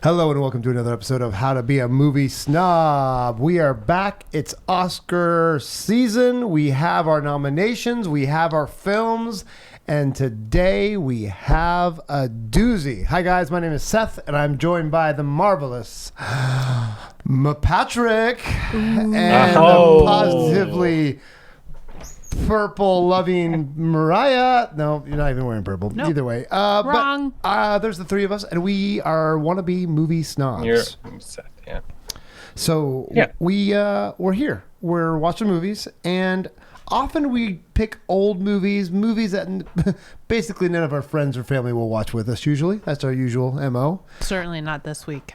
Hello and welcome to another episode of How to Be a Movie Snob. We are back. It's Oscar season. We have our nominations. We have our films. And today we have a doozy. Hi guys, my name is Seth and I'm joined by the marvelous Patrick and the positively purple loving Mariah. No, you're not even wearing purple. Nope. Either way. Wrong. But there's the three of us, and we are wannabe movie snobs. You're set, yeah. So we're here. We're watching movies, and often we pick old movies that basically none of our friends or family will watch with us usually. That's our usual MO. Certainly not this week.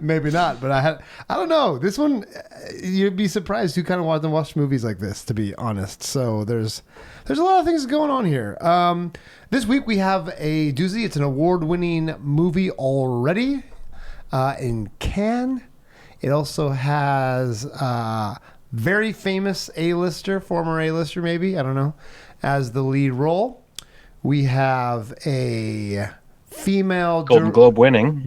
Maybe not, but I don't know. This one, you'd be surprised who kind of wants to watch movies like this, to be honest. So there's a lot of things going on here. This week we have a doozy. It's an award-winning movie already in Cannes. It also has very famous A-lister, former A-lister maybe, I don't know, as the lead role. We have a female Golden Globe winning,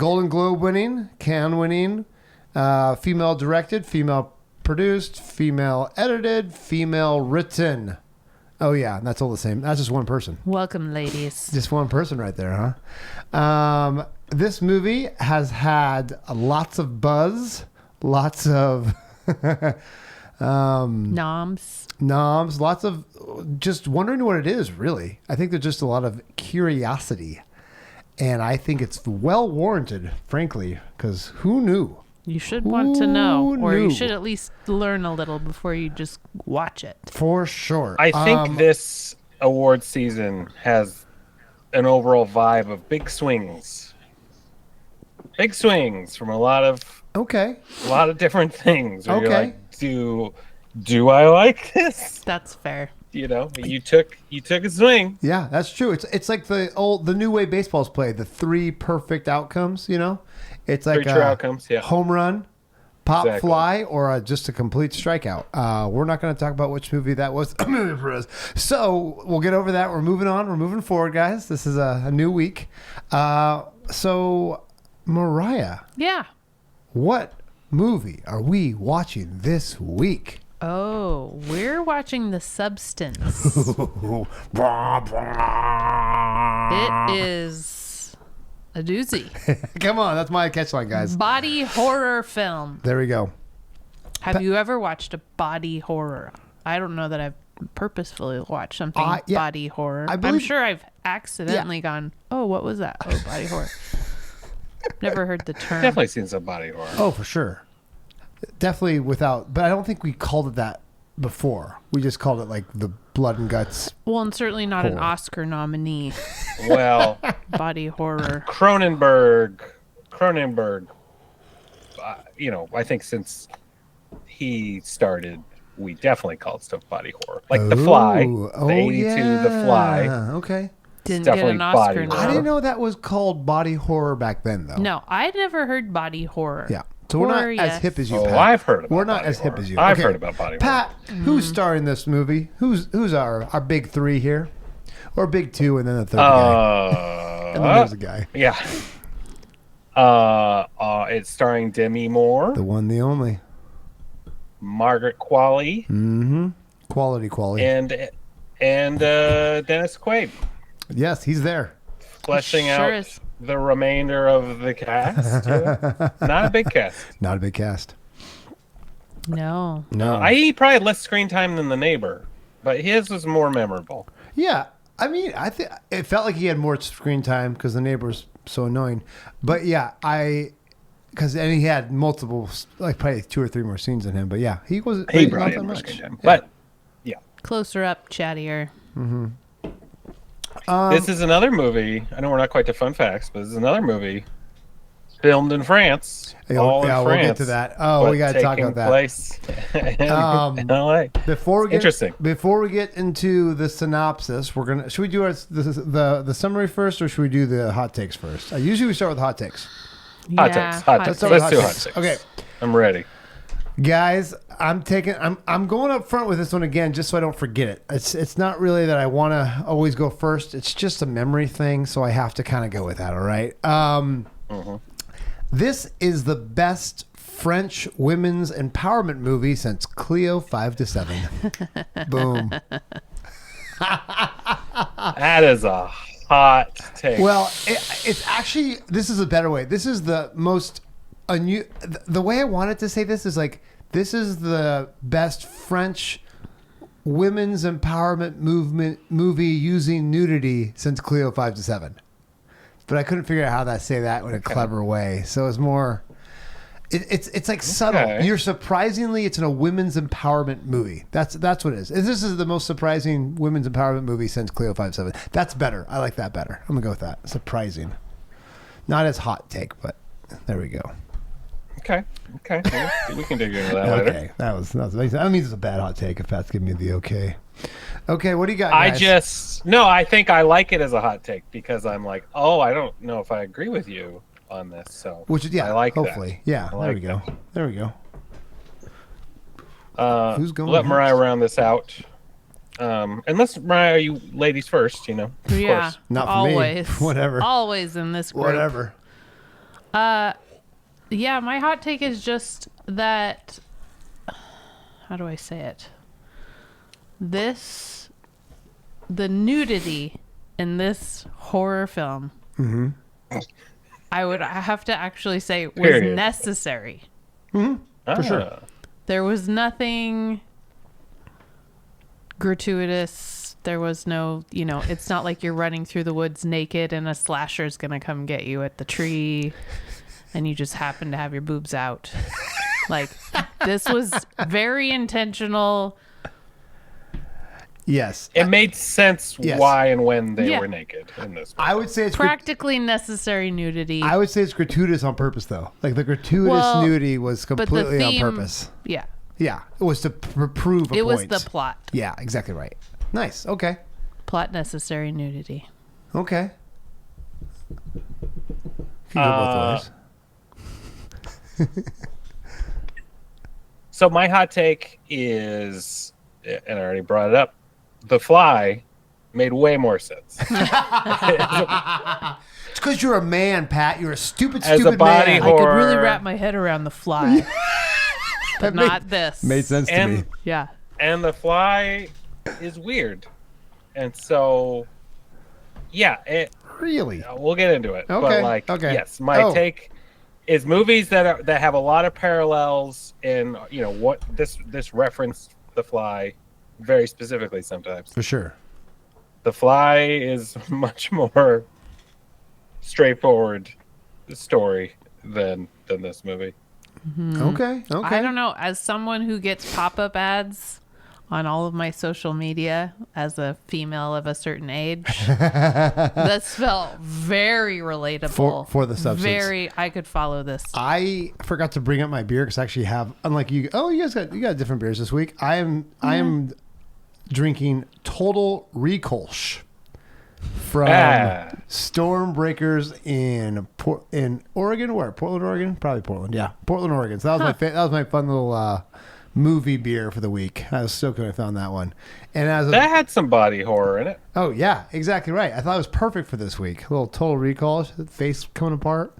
Cannes winning, female directed, female produced, female edited, female written. Oh yeah, that's all the same. That's just one person. Welcome, ladies. Just one person right there, huh? This movie has had lots of buzz, lots of noms, lots of just wondering what it is, really. I think there's just a lot of curiosity. And I think it's well warranted, frankly, because who knew? You should want to know, or you should at least learn a little before you just watch it. For sure. I think this award season has an overall vibe of big swings. Big swings from a lot of different things. Where you're like, do I like this? That's fair. You know, you took a swing. Yeah, that's true. It's like the new way baseball's played, the three perfect outcomes, you know? It's like three true outcomes, yeah. Home run, pop fly, or just a complete strikeout. We're not going to talk about which movie that was for us. So we'll get over that. We're moving on. We're moving forward, guys. This is a new week. So, Mariah. Yeah. What movie are we watching this week? Oh, we're watching The Substance. It is a doozy. Come on, that's my catchline, guys. Body horror film. There we go. Have you ever watched a body horror? I don't know that I've purposefully watched something body horror. I'm sure I've accidentally gone, oh, what was that? Oh, body horror. Never heard the term. Definitely seen some body horror. Oh, for sure. Definitely but I don't think we called it that before. We just called it like the blood and guts. Well, and certainly not an Oscar nominee. Well, body horror. Cronenberg. I think since he started, we definitely called stuff body horror. Like The Fly, the 82, The Fly. Okay. Didn't get an Oscar. I didn't know that was called body horror back then, though. No, I'd never heard body horror. Yeah. So we're not as hip as you, Pat. I've heard about We're not body as horror. hip as you. I've heard about body horror. Pat, who's starring this movie? Who's our big three here? Or big two and then the third guy? And then there's a guy. Yeah. It's starring Demi Moore. The one, the only. Margaret Qualley. Mm-hmm. Quality. And Dennis Quaid. Yes, he's there. Fleshing out the remainder of the cast. Not a big cast. Not a big cast. No. He probably had less screen time than The Neighbor, but his was more memorable. Yeah, I mean, I think it felt like he had more screen time because The Neighbor's so annoying. But yeah, he had multiple, like probably 2 or 3 more scenes in him. But yeah, he probably had more screen time. But yeah, closer up, chattier. Mm-hmm. This is another movie. I know we're not quite to fun facts, but this is another movie filmed in France. We'll get to that. Oh, we got to talk about that. Place in LA. Before we get into the synopsis, should we do the summary first, or should we do the hot takes first? Usually we start with hot takes. Hot takes. Let's do hot takes. Okay, I'm ready. Guys, I'm going up front with this one again just so I don't forget it. It's not really that I want to always go first. It's just a memory thing, so I have to kind of go with that, all right? This is the best French women's empowerment movie since Cleo 5 to 7. Boom. That is a hot take. Well, it's actually, this is a better way. This is the most... the way I wanted to say this is like, this is the best French women's empowerment movie using nudity since Cleo 5 to 7. But I couldn't figure out how to say that in a clever way. So it's more, it's like subtle. You're surprisingly, it's in a women's empowerment movie. That's what it is. This is the most surprising women's empowerment movie since Cleo 5 to 7. That's better. I like that better. I'm gonna go with that. Surprising. Not as hot take, but there we go. Okay. Well, we can dig into that later. Okay, that was I mean, it's a bad hot take if Pat's giving me the okay. Okay, what do you got, guys? I think I like it as a hot take because I'm like, I don't know if I agree with you on this. So, I like hopefully. that. Yeah, there we go. There we go. Who's going? Let Mariah round this out. Unless Mariah, you ladies first, Of course. Not for always. me. Whatever. Always in this group. Whatever. Yeah, my hot take is just that, how do I say it? The nudity in this horror film, I would have to actually say was necessary. For sure. There was nothing gratuitous. There was no, it's not like you're running through the woods naked and a slasher's going to come get you at the tree. And you just happen to have your boobs out. Like, this was very intentional. Yes. It made sense why and when they were naked in this movie. I would say it's practically necessary nudity. I would say it's gratuitous on purpose, though. Like, the gratuitous nudity was completely on purpose. Yeah. Yeah. It was to prove a point. It was the plot. Yeah, exactly right. Nice. Okay. Plot necessary nudity. Okay. Can go both ways. So my hot take is, and I already brought it up, The Fly made way more sense. It's because you're a man, Pat. You're a stupid As a body man. horror, I could really wrap my head around The Fly. But not this. Made sense to me. Yeah. And The Fly is weird. And so, really? We'll get into it. Okay. But yes, my take is movies that have a lot of parallels in what this referenced The Fly very specifically sometimes. For sure. The Fly is much more straightforward story than this movie. Mm-hmm. Okay. I don't know. As someone who gets pop-up ads on all of my social media as a female of a certain age, this felt very relatable. For the substance. I could follow this. I forgot to bring up my beer because I actually have, unlike you. Oh, you got different beers this week. I am drinking Total Rekolsch from Stormbreakers in Oregon. Where? Portland, Oregon? Probably Portland. Yeah, Portland, Oregon. So that was my fun little movie beer for the week. I was stoked when I found that one. And that had some body horror in it. Oh yeah, exactly right. I thought it was perfect for this week. A little Total Recall, face coming apart.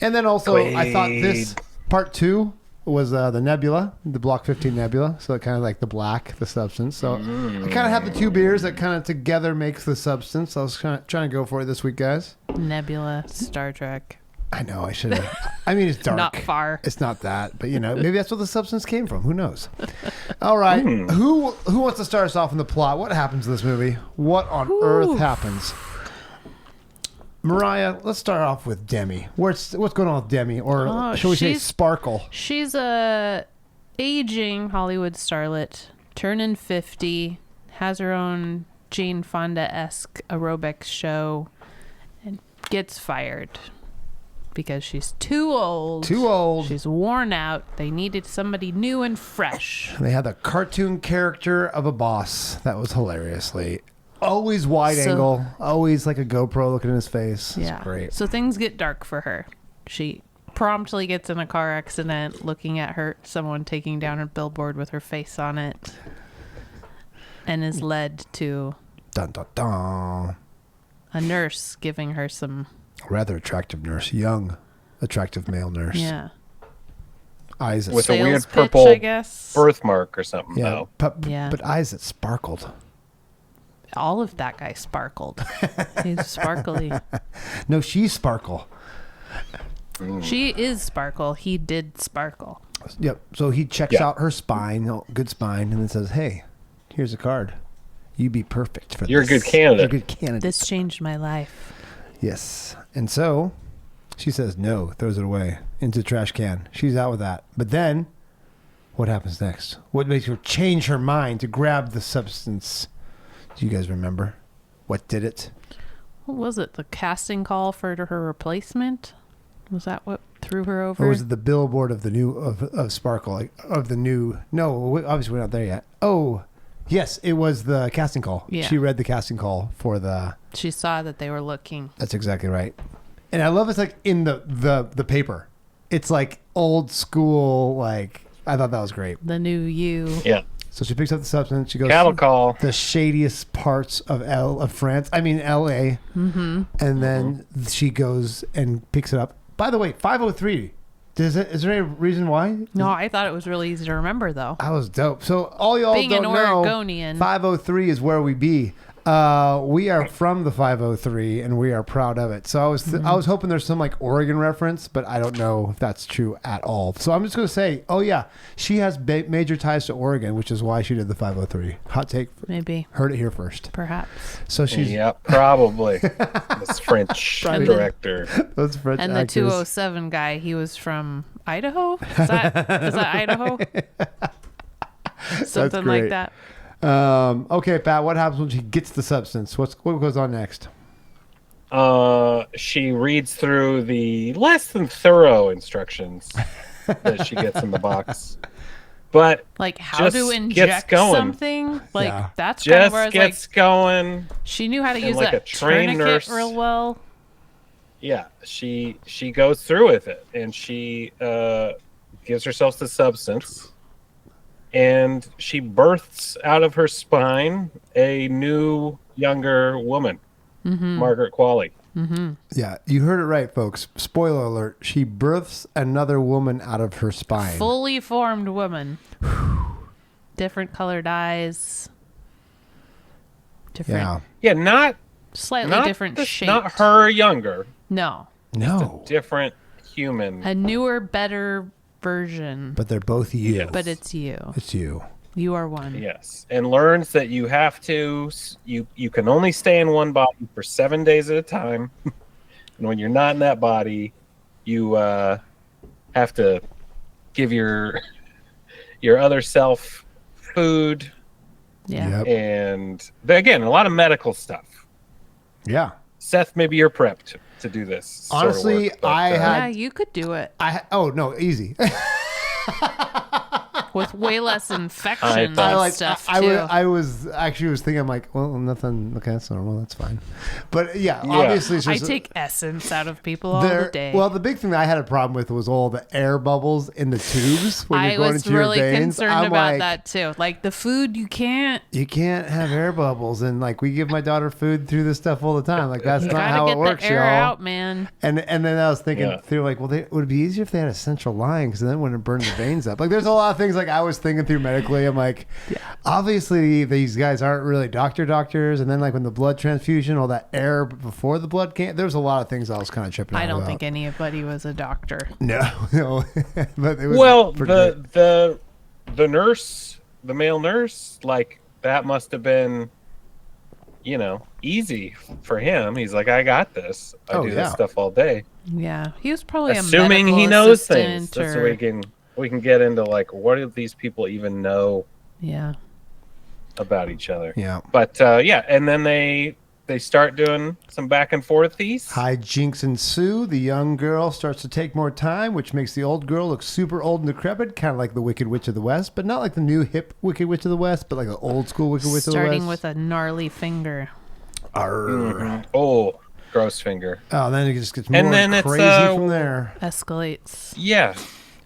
And then also I thought this part 2 was the Nebula, the Block 15 Nebula. So kind of like the black, the substance. So I kind of have the two beers that kind of together makes the substance. I was kind of trying to go for it this week, guys. Nebula, Star Trek. I know, I should have. I mean, it's dark. Not far. It's not that, but maybe that's where the substance came from. Who knows? All right. Who wants to start us off in the plot? What happens in this movie? What on earth happens? Mariah, let's start off with Demi. What's going on with Demi? Or shall we say Sparkle? She's a aging Hollywood starlet, turning 50, has her own Jane Fonda-esque aerobics show, and gets fired. Because she's too old. Too old. She's worn out. They needed somebody new and fresh. They had the cartoon character of a boss. That was hilariously. Always wide angle. Always like a GoPro looking in his face. Yeah. It's great. So things get dark for her. She promptly gets in a car accident looking at someone taking down a billboard with her face on it, and is led to dun, dun, dun. a nurse giving her some... rather attractive nurse. Young, attractive male nurse. Yeah. Eyes that with a weird pitch, purple I guess. birthmark or something. Yeah, No. but eyes that sparkled. All of that guy sparkled. He's sparkly. No, she's sparkle. She is sparkle. He did sparkle. Yep. So he checks out her spine, good spine, and then says, "Hey, here's a card. You'd be perfect for this. You're a good candidate. You're a good candidate. This changed my life." Yes. And so she says no, throws it away into the trash can. She's out with that. But then what happens next? What makes her change her mind to grab the substance? Do you guys remember? What did it? What was it? The casting call for her replacement? Was that what threw her over? Or was it the billboard of the new of Sparkle, like of the new? No, obviously we're not there yet. Oh, yes, it was the casting call. Yeah. She read the casting call for the. She saw that they were looking. That's exactly right. And I love it's like in the paper. It's like old school. Like I thought that was great. The new you. Yeah. So she picks up the substance. She goes Cattle call. the shadiest parts of France. I mean L.A. Mm-hmm. And then she goes and picks it up. By the way, 503. Is there any reason why? No, I thought it was really easy to remember, though. That was dope. So all y'all Being don't an know, Oregonian. 503 is where we be. We are from the 503, and we are proud of it. So I was hoping there's some like Oregon reference, but I don't know if that's true at all. So I'm just going to say, oh yeah, she has major ties to Oregon, which is why she did the 503. Hot take. Maybe. Heard it here first. Perhaps. So she's Yeah, probably. This French director. those French And actors. the 207 guy, he was from Idaho? Is that Idaho? Something like great. that. Okay, Pat, what happens when she gets the substance? What goes on next? She reads through the less than thorough instructions that she gets in the box. But like how to gets inject going. something? Like Yeah. that's kind of Just where I was gets like, going. she knew how to use like that a trained tourniquet nurse. real well. Yeah, she goes through with it, and she gives herself the substance, and she births out of her spine a new, younger woman, Margaret Qualley. Yeah, you heard it right, folks. Spoiler alert. She births another woman out of her spine. Fully formed woman. Different colored eyes. Different. Yeah. Yeah, Slightly different shape. Not her younger. No. No. Different human. A newer, better version. But they're both you. Yes. But it's you. It's you. You are one. Yes, and learns that you have to. You can only stay in one body for 7 days at a time, and when you're not in that body, you have to give your other self food. Yeah. Yep. And again, a lot of medical stuff. Yeah. Seth, maybe you're prepped to do this. sort of Honestly, work, but, Yeah, you could do it Oh, no, easy. with way less infection I and thought- stuff I too. was thinking, I'm like, well, nothing. Okay, that's normal. That's fine. But yeah, obviously, it's I just, take essence out of people all the day. Well, the big thing that I had a problem with was all the air bubbles in the tubes when I you're going was into really your veins. concerned I'm about like, that too. Like the food, you can't. You can't have air bubbles, and like we give my daughter food through this stuff all the time. Like that's You not gotta how get it works, the air y'all. out, man. And then I was thinking Yeah. through like, well, would it be easier if they had a central line because then it wouldn't burn the veins up. Like there's a lot of things like I was thinking through medically. I'm like, obviously these guys aren't really doctors. And then like when the blood transfusion, all that air before the blood came, there was a lot of things I was kind of tripping out I don't about. think anybody was a doctor. No. But it was well, pretty great. the nurse, the male nurse, like that must have been, easy for him. He's like, I got this. I do this stuff all day. Yeah, he was probably Assuming a medical he knows things. assistant That's or, so we can get into like what do these people even know yeah. about each other. Yeah. But and then they start doing some back and forthies. Hijinks ensue. The young girl starts to take more time, which makes the old girl look super old and decrepit, kind of like the Wicked Witch of the West, but not like the new hip Wicked Witch of the West, but like the old school Wicked Witch of the West. Starting with a gnarly finger. Arr. Mhm. Oh, gross finger. Oh, then it just gets more crazy from there. Escalates. Yeah.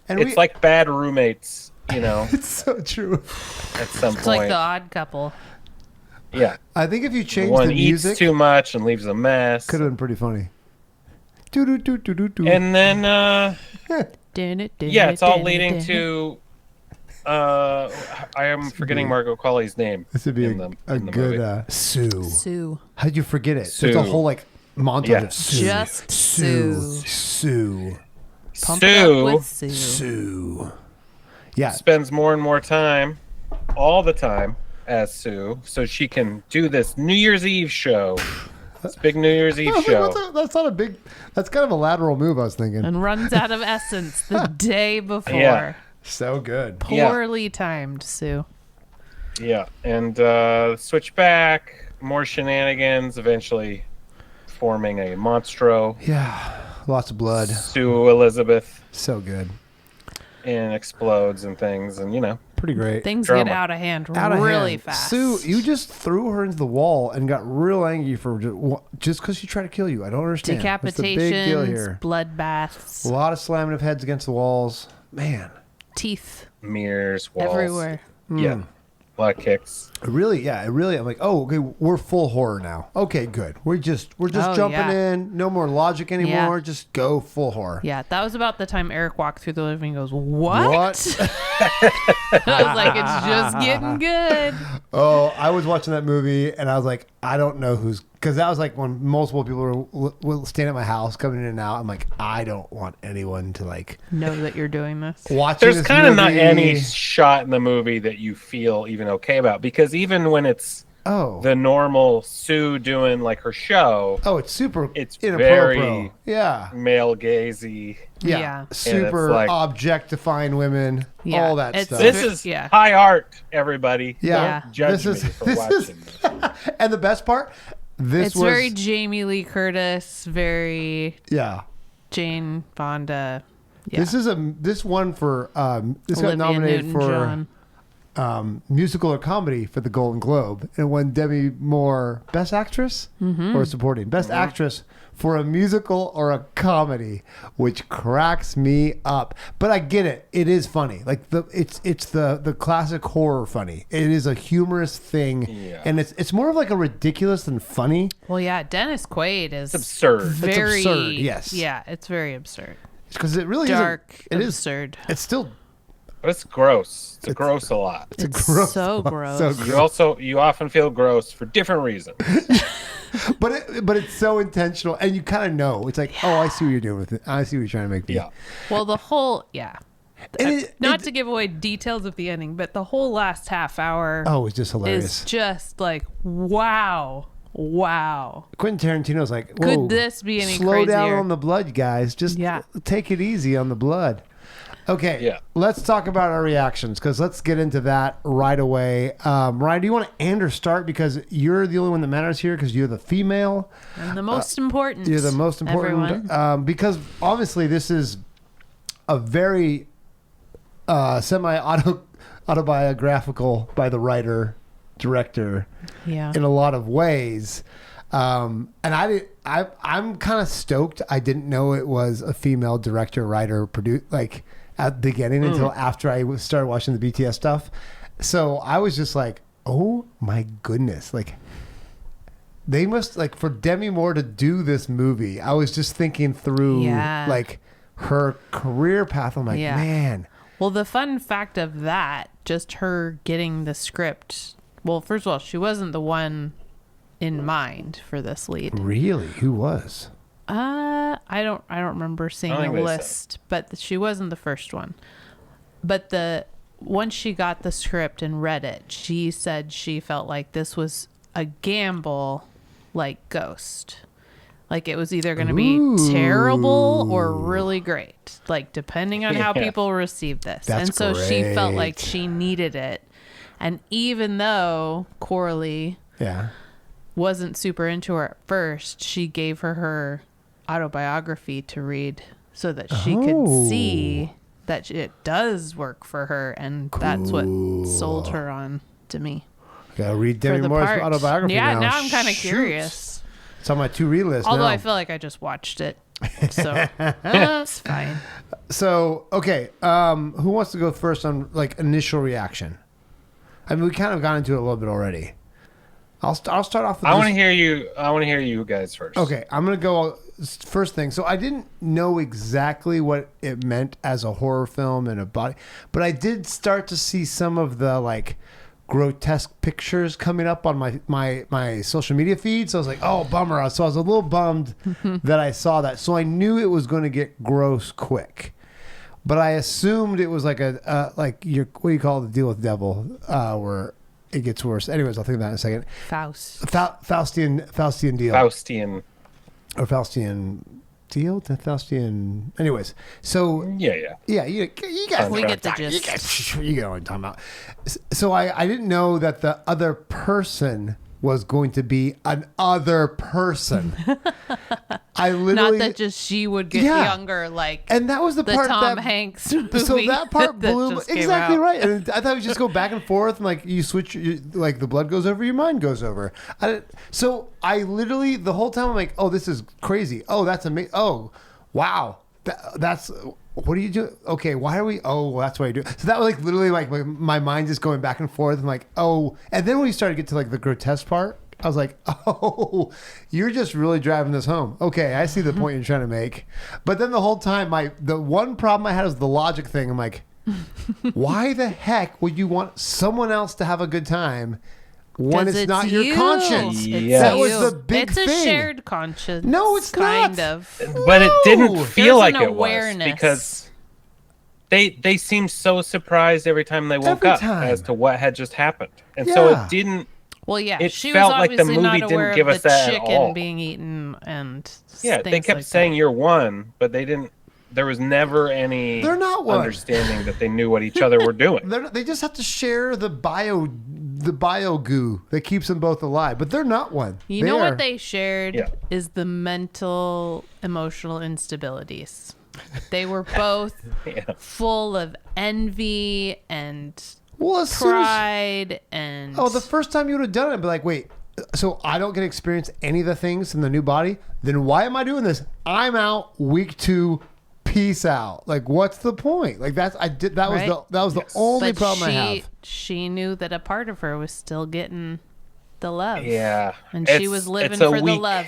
And it's like bad roommates, you know. It's so true. At some point. It's like The Odd Couple. Yeah. I think if you change one the music, eats too much and leaves a mess. Could have been pretty funny. And then, yeah, it's all leading to. I am forgetting Margot Qualley's name. This would be a good Sue. Sue. How'd you forget it? Sue. There's a whole like montage of Sue. Just Sue. Sue. Pump it up with Sue. Sue. Yeah. Spends more and more time, all the time, as Sue, so she can do this New Year's Eve show. This big New Year's Eve show. That's not a big. That's kind of a lateral move, I was thinking. And runs out of essence the day before. Yeah. So good. Poorly timed, Sue. Yeah, and switch back, more shenanigans, eventually forming a monstro. Yeah, lots of blood. Sue Elizabeth. So good. And explodes and things, and you know. Pretty great. Things Drama. get out of hand really fast. Sue, you just threw her into the wall and got real angry for just because she tried to kill you. I don't understand. Decapitations, That's the big deal here. bloodbaths. A lot of slamming of heads against the walls. Man. Teeth. Mirrors, walls. Everywhere. Yeah. A lot of kicks. Really, I'm like, oh, okay, we're full horror now. Okay, good. We're just jumping in. No more logic anymore. Just go full horror. Yeah, that was about the time Eric walked through the living room and goes, What? I was like, it's just getting good. Oh, I was watching that movie and I was like, I don't know who's, because that was like when multiple people were staying at my house, coming in and out. I'm like, I don't want anyone to like know that you're doing this. Watching There's kind of not any shot in the movie that you feel even okay about, because even when it's the normal Sue doing like her show, it's very yeah, male gazy. Yeah. Super like, objectifying women, all that stuff. This is high art, everybody. Yeah. Don't judge me for watching this. And the best part, it's very Jamie Lee Curtis, very Jane Fonda. Yeah. This one for this Olivia got nominated Newton-John. for musical or comedy for the Golden Globe, and won Demi Moore Best Actress or Supporting Best Actress for a musical or a comedy, which cracks me up. But I get it; it is funny. Like it's the classic horror funny. It is a humorous thing, and it's more of like a ridiculous than funny. Well, yeah, Dennis Quaid is absurd. Very, it's absurd. Yes. Yeah, it's very absurd. Because it really dark. It is absurd. It's still. But it's gross. It's gross a lot. It's gross. So gross. You often feel gross for different reasons. but it's so intentional, and you kind of know. It's like, oh, I see what you're doing with it. I see what you're trying to make me. Yeah. Well, the whole not to give away details of the ending, but the whole last half hour. Oh, it's just hilarious. Is just like wow. Quentin Tarantino's like, whoa, could this be any slow crazier? down on the blood, guys. Just take it easy on the blood. Okay, let's talk about our reactions, because let's get into that right away. Ryan, do you want to end or start? Because you're the only one that matters here, because you're the female. And the most important. You're the most important. Because obviously this is a very semi-autobiographical by the writer, director in a lot of ways. And I'm kind of stoked. I didn't know it was a female director, writer, producer, like at the beginning until after I started watching the BTS stuff. So I was just like, oh my goodness. Like they must, like, for Demi Moore to do this movie, I was just thinking through like her career path. I'm like, man. Well, the fun fact of that, just her getting the script. Well, first of all, she wasn't the one in mind for this lead. Really? Who was? I don't remember seeing a list, but she wasn't the first one. But once she got the script and read it, she said she felt like this was a gamble, like Ghost. Like it was either going to be terrible or really great, like depending on how people received this. That's and so great. she felt like she needed it. And even though Coralie wasn't super into her at first, she gave her autobiography to read so that she could see that it does work for her, and that's what sold her on to me. Gotta read Demi Moore's autobiography now. Now I'm kind of curious. It's on my to-read list. Although now. I feel like I just watched it, so it's fine. So okay, who wants to go first on like initial reaction? I mean, we kind of got into it a little bit already. I'll start off. With I want to hear you. I want to hear you guys first. Okay, I'm gonna go first thing. So I didn't know exactly what it meant as a horror film and a body, but I did start to see some of the like grotesque pictures coming up on my social media feed. So I was like, oh, bummer. So I was a little bummed that I saw that. So I knew it was going to get gross quick. But I assumed it was like what do you call the deal with the devil, where it gets worse. Anyways, I'll think about it in a second. Faustian deal. Faustian. Or Faustian deal? The Faustian. Anyways, so yeah. You guys. We get the gist. You get what I'm talking about. So I didn't know that the other person was going to be an other person. I literally not that just she would get younger, like, and that was the part Tom Hanks movie. So that part blew that exactly right. And I thought we just go back and forth, and like you switch, like the blood goes over, your mind goes over. So I literally the whole time I'm like, oh, this is crazy. Oh, that's amazing. Oh, wow. That's. What do you do? Okay, why are we? Oh, well, that's what I do. So that was like literally like my mind just going back and forth. And like, oh, and then when you started to get to like the grotesque part, I was like, oh, you're just really driving this home. Okay, I see the point you're trying to make. But then the whole time, the one problem I had was the logic thing. I'm like, why the heck would you want someone else to have a good time when it's not your conscience? That was the big thing. It's a shared conscience. No, it's kind not. of. But it didn't feel like it awareness. Was because they seemed so surprised every time they woke up as to what had just happened, and so it didn't. Well, yeah, it she felt was like the obviously movie not aware didn't give of us the that at all. chicken being eaten and they kept like saying that. you're one, but they didn't. There was never any understanding that they knew what each other were doing. They just have to share the bio goo that keeps them both alive, but they're not one. You know what they shared is the mental, emotional instabilities. They were both full of envy and pride and... Oh, the first time you would have done it, I'd be like, wait, so I don't get to experience any of the things in the new body? Then why am I doing this? I'm out week 2. Peace out. Like, what's the point? Like, that was the only problem I have. She knew that a part of her was still getting the love. Yeah. And she was living for the love.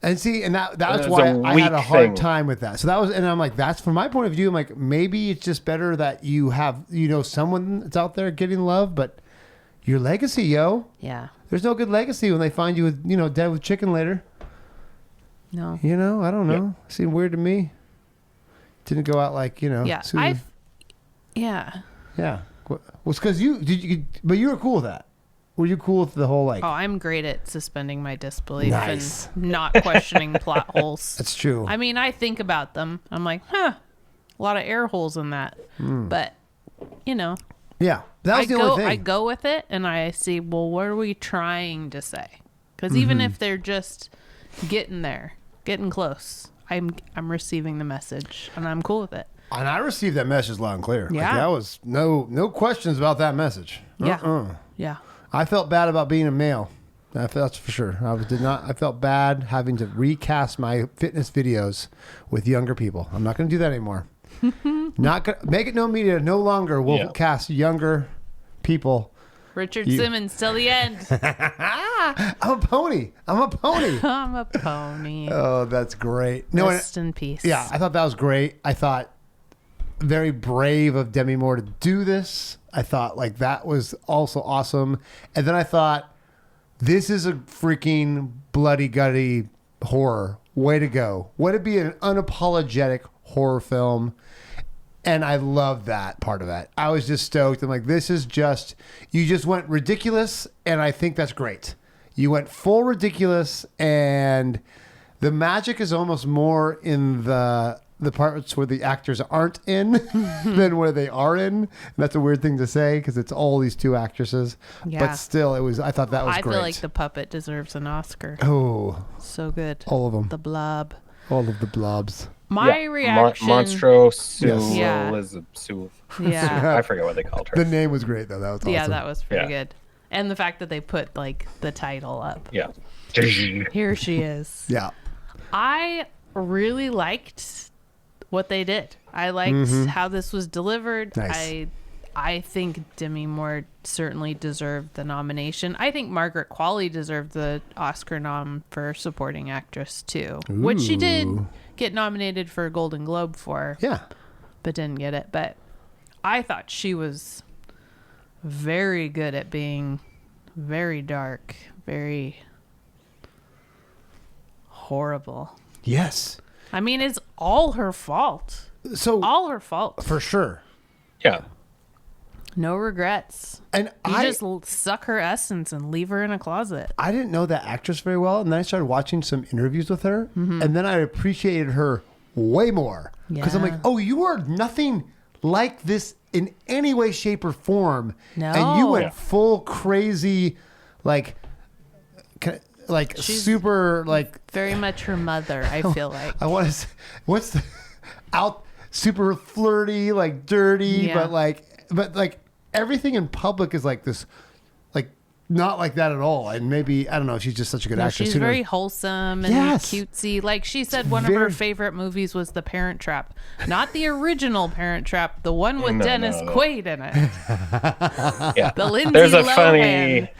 And see, and that's why I had a hard time with that. So that was, and I'm like, that's from my point of view. I'm like, maybe it's just better that you have, someone that's out there getting love, but your legacy, yo. Yeah. There's no good legacy when they find you with, dead with chicken later. No. I don't know. It seemed weird to me. Didn't go out like, Yeah. Yeah. Yeah. Well, it's because but you were cool with that. Were you cool with the whole like... Oh, I'm great at suspending my disbelief and not questioning plot holes. That's true. I mean, I think about them. I'm like, a lot of air holes in that. But, Yeah. That was the only thing. I go with it and I see, well, what are we trying to say? Because even if they're just getting there, getting close, I'm receiving the message and I'm cool with it. And I received that message loud and clear. Yeah. Like, that was no questions about that message. Yeah. Yeah. I felt bad about being a male. That's for sure. I felt bad having to recast my fitness videos with younger people. I'm not going to do that anymore. Not gonna make it no media. No longer will cast younger people. Richard Simmons till the end. I'm a pony. I'm a pony. Oh, that's great. Rest in peace. Yeah, I thought that was great. I thought very brave of Demi Moore to do this. I thought like that was also awesome. And then I thought, this is a freaking bloody gutty horror. Way to go. Way to be an unapologetic horror film. And I love that part of it. I was just stoked. I'm like, this is just, you just went ridiculous. And I think that's great. You went full ridiculous. And the magic is almost more in the parts where the actors aren't in than where they are in. And that's a weird thing to say because it's all these two actresses. Yeah. But still, I thought that was great. I feel like the puppet deserves an Oscar. Oh. So good. All of them. The blob. All of the blobs. My reaction. Monstro Sue. Yeah. Sue. Yeah. I forget what they called her. The name was great, though. That was awesome. Yeah, that was pretty good. And the fact that they put like the title up. Yeah. Here she is. Yeah. I really liked what they did. I liked how this was delivered. Nice. I think Demi Moore certainly deserved the nomination. I think Margaret Qualley deserved the Oscar nom for supporting actress too, which she did get nominated for a Golden Globe for. Yeah. But didn't get it. But I thought she was very good at being very dark, very horrible. Yes. I mean, it's all her fault. So All her fault. for sure. Yeah. No regrets. And you just suck her essence and leave her in a closet. I didn't know that actress very well, and then I started watching some interviews with her, and then I appreciated her way more because I'm like, oh, you are nothing like this in any way, shape, or form, and you went full crazy, like She's super, like very much her mother. I feel like I want to say, what's the super flirty, like dirty, but like everything in public is like this, like not like that at all. And maybe I don't know if she's just such a good actress. She's very wholesome and cutesy. Like she said, one of her favorite movies was The Parent Trap, not the original Parent Trap, the one with Dennis Quaid in it. Yeah, the Lindsay there's a Lohan funny,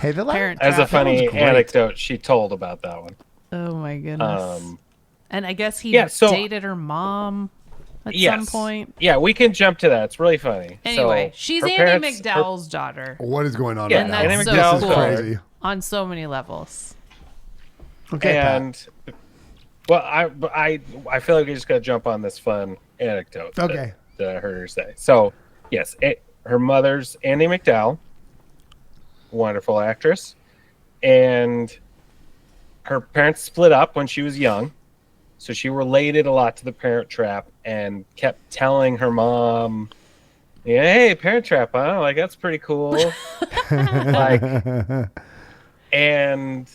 there's a funny anecdote she told about that one. Oh my goodness! And I guess he dated her mom. At some point. Yeah, we can jump to that. It's really funny. Anyway, so, she's Andy McDowell's daughter. What is going on right and now? that's Andy so cool crazy. on so many levels. Okay, and well, I feel like we just got to jump on this fun anecdote that I heard her say. So, yes, her mother's Andy McDowell, wonderful actress, and her parents split up when she was young. So she related a lot to The Parent Trap and kept telling her mom, hey, Parent Trap, huh? Like, that's pretty cool. And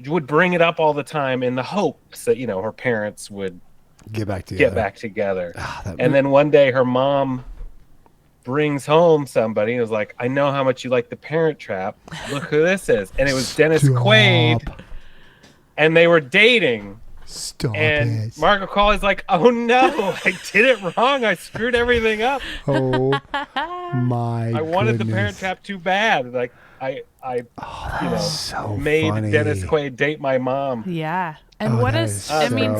would bring it up all the time in the hopes that, her parents would get back together. And then one day her mom brings home somebody and was like, I know how much you like The Parent Trap. Look who this is. And it was Dennis Quaid. And they were dating. Stop and it. Margaret Qualley's like, oh no, I did it wrong. I screwed everything up. Oh my I wanted goodness. The Parent Trap too bad. Like I so made funny. Dennis Quaid date my mom. Yeah. And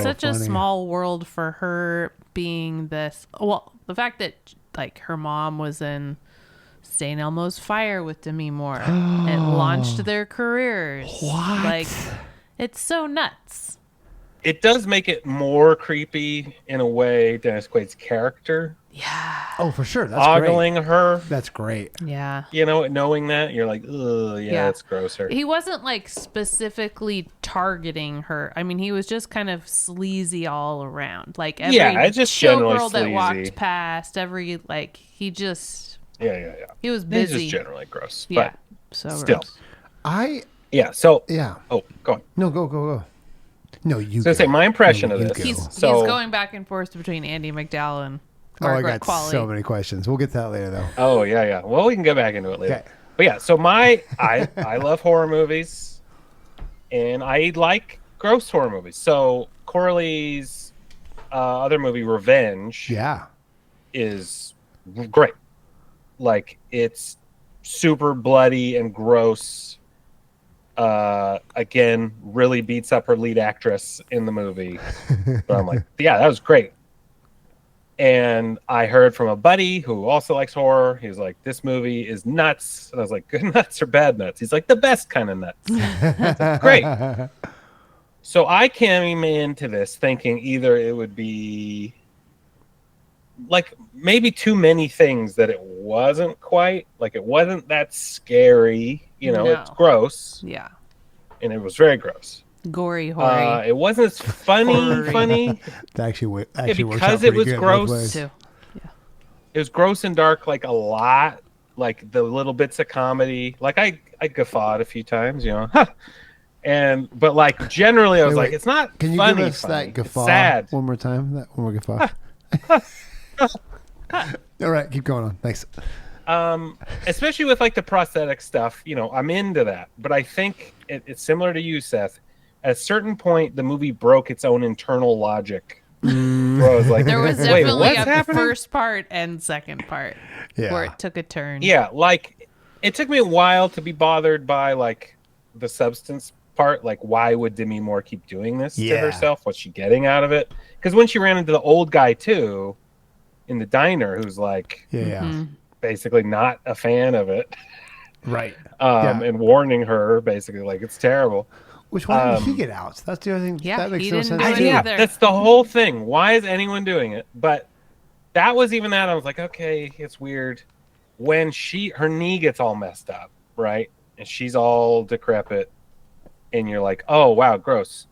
such a small world for her being this. Well, the fact that like her mom was in St. Elmo's Fire with Demi Moore and launched their careers. What? Like, it's so nuts. It does make it more creepy in a way, Dennis Quaid's character. Yeah. Oh, for sure. That's ogling great. her. That's great. Yeah. Knowing that, you're like, ugh, that's grosser. He wasn't like specifically targeting her. I mean, he was just kind of sleazy all around. Like every just generally showgirl that sleazy. Walked past, he just he was busy. He's just generally gross. Yeah. But so still. gross. Oh, go on. No, go. No, you. I was gonna say my impression of this. He's going back and forth between Andy McDowell and Margaret I got Qualley. so many questions. We'll get to that later, though. Oh yeah. Well, we can get back into it later. Okay. But yeah, so I love horror movies, and I like gross horror movies. So Corley's other movie, Revenge, is great. Like, it's super bloody and gross. Again, really beats up her lead actress in the movie. But I'm like, yeah, that was great. And I heard from a buddy who also likes horror. He was like, this movie is nuts. And I was like, good nuts or bad nuts? He's like, the best kind of nuts. Like, great. So I came into this thinking either it would be like maybe too many things that it wasn't quite. Like, it wasn't that scary. It's gross. Yeah. And it was very gross. Gory, hoary. It wasn't as funny. That actually works out because it was good gross. Too. Yeah. It was gross and dark, like a lot. Like the little bits of comedy. Like I guffawed a few times, but like generally, I was like, it's not. Can you funny, give us that guffaw it's sad. one more time? That one more guffaw. All right, keep going on. Thanks. especially with like the prosthetic stuff, I'm into that. But I think it's similar to you, Seth. At a certain point, the movie broke its own internal logic. Where I was like, there was definitely a happening? first part and second part where it took a turn. Yeah, like it took me a while to be bothered by like the substance part. Like, why would Demi Moore keep doing this to herself? What's she getting out of it? Because when she ran into the old guy too in the diner, who's like, basically not a fan of it, right? And warning her basically like it's terrible. Which one did he get out? That's the other thing. Yeah, that makes he no didn't sense. do it Yeah, either. that's the whole thing. Why is anyone doing it? But that was even that. I was like, okay, it's weird. When her knee gets all messed up, right? And she's all decrepit. And you're like, oh, wow, gross.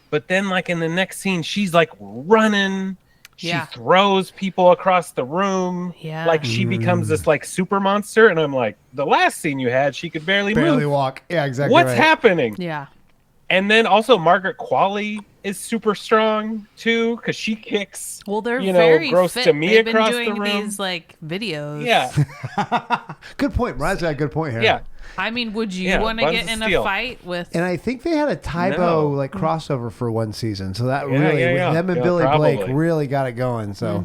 But then, like, in the next scene, she's, like, running. She throws people across the room. Yeah. Like, she becomes this, like, super monster. And I'm like, the last scene you had, she could barely move. Walk. Yeah, exactly. What's happening? Yeah. And then also Margaret Qualley is super strong too because she kicks. Well, they're very gross fit. to me They've across been doing the room. these like videos. Yeah, Good point. Ryan's got a good point here. yeah. I mean, would you want to Buns get of in Steel. a fight with? And I think they had a Tybo No. like crossover for one season, so that Yeah, really yeah. them and Yeah, Billy Blake probably. really got it going. So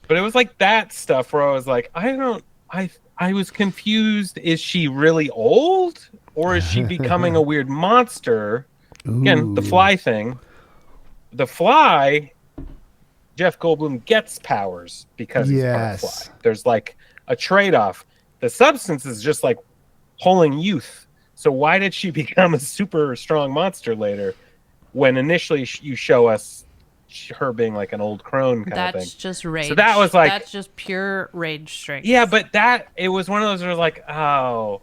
But it was like that stuff where I was like, I was confused. Is she really old or is she becoming a weird monster? Again, the Fly thing. The Fly, Jeff Goldblum gets powers because he's part of Fly. There's like a trade-off. The substance is just like pulling youth. So why did she become a super strong monster later when initially you show us her being like an old crone kind of thing? That's just rage. So that was like... That's just pure rage strength. Yeah, but it was one of those where it was like, oh,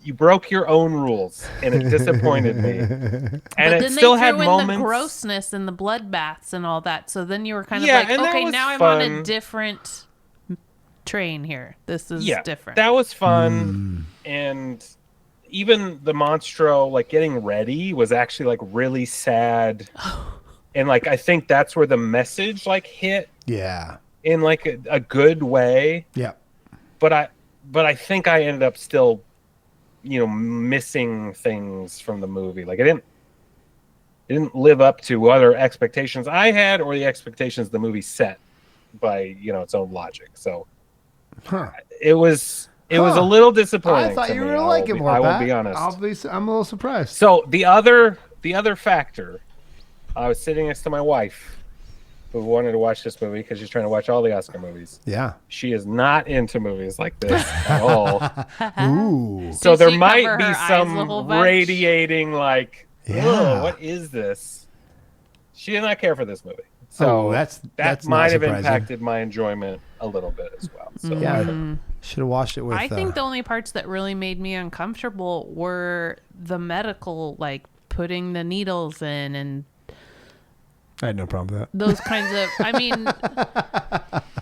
you broke your own rules, and it disappointed me. And but it still had in moments. The grossness and the bloodbaths and all that. So then you were kind of Yeah, like, and that okay, was now I'm fun. on a different train here. This is different. That was fun, and even the Monstro like getting ready was actually like really sad, and like I think that's where the message like hit. yeah, In like a good way. yeah. But I think I ended up still, missing things from the movie. Like it didn't live up to other expectations I had or the expectations the movie set by, its own logic. So it was a little disappointing. I thought to you me. were gonna like it more. I will Pat. be honest. I'm a little surprised. So the other factor, I was sitting next to my wife, who wanted to watch this movie because she's trying to watch all the Oscar movies. Yeah. She is not into movies like this at all. Ooh. So Did there she might cover be her eyes a whole some bunch? radiating like, Yeah. "Ugh, what is this?" She did not care for this movie. So that's that not might have surprising. impacted my enjoyment a little bit as well. So Yeah. Should have watched it with. I think the only parts that really made me uncomfortable were the medical, like putting the needles in and I had no problem with that. those kinds of. I mean,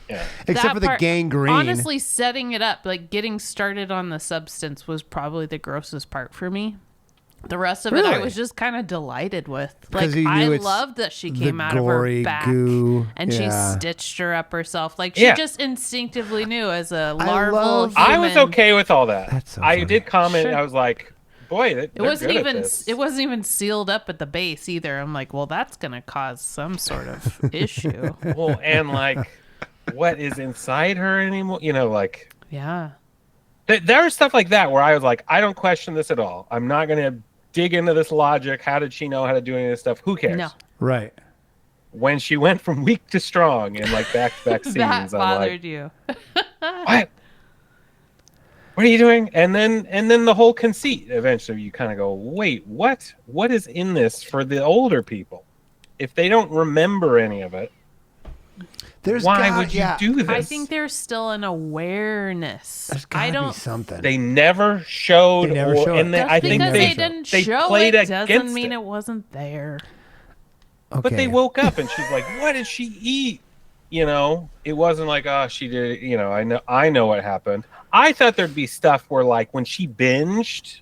yeah. Except that for the part- gangrene. Honestly, setting it up, like getting started on the substance, was probably the grossest part for me. The rest of it, I Really? was just kind of delighted with. 'Cause Like, you I knew it's loved that she the came out of gory her back goo. and she Yeah. stitched her up herself. Like, she Yeah. just instinctively knew as a I larval love- human. I was okay with all that. That's so I funny. did comment. Sure. I was like, "Boy, It they're wasn't good at even. this." It wasn't even sealed up at the base either. I'm like, well, that's gonna cause some sort of issue. Well, and like, what is inside her anymore? Like. Yeah. There was stuff like that where I was like, I don't question this at all. I'm not going to dig into this logic. How did she know how to do any of this stuff? Who cares? No. Right. When she went from weak to strong in like back-to-back scenes, That I'm bothered like, you. what? What are you doing? And then the whole conceit. Eventually, you kind of go, wait, what? What is in this for the older people? If they don't remember any of it, why would you do this? I think there's still an awareness. There's I gotta don't. be something. They never showed. They never show it. And Just I think because they they didn't they show played it doesn't against mean it. it wasn't there. Okay. But they woke up and she's like, "What did she eat?" It wasn't like, "Oh, she did." I know what happened. I thought there'd be stuff where, like, when she binged,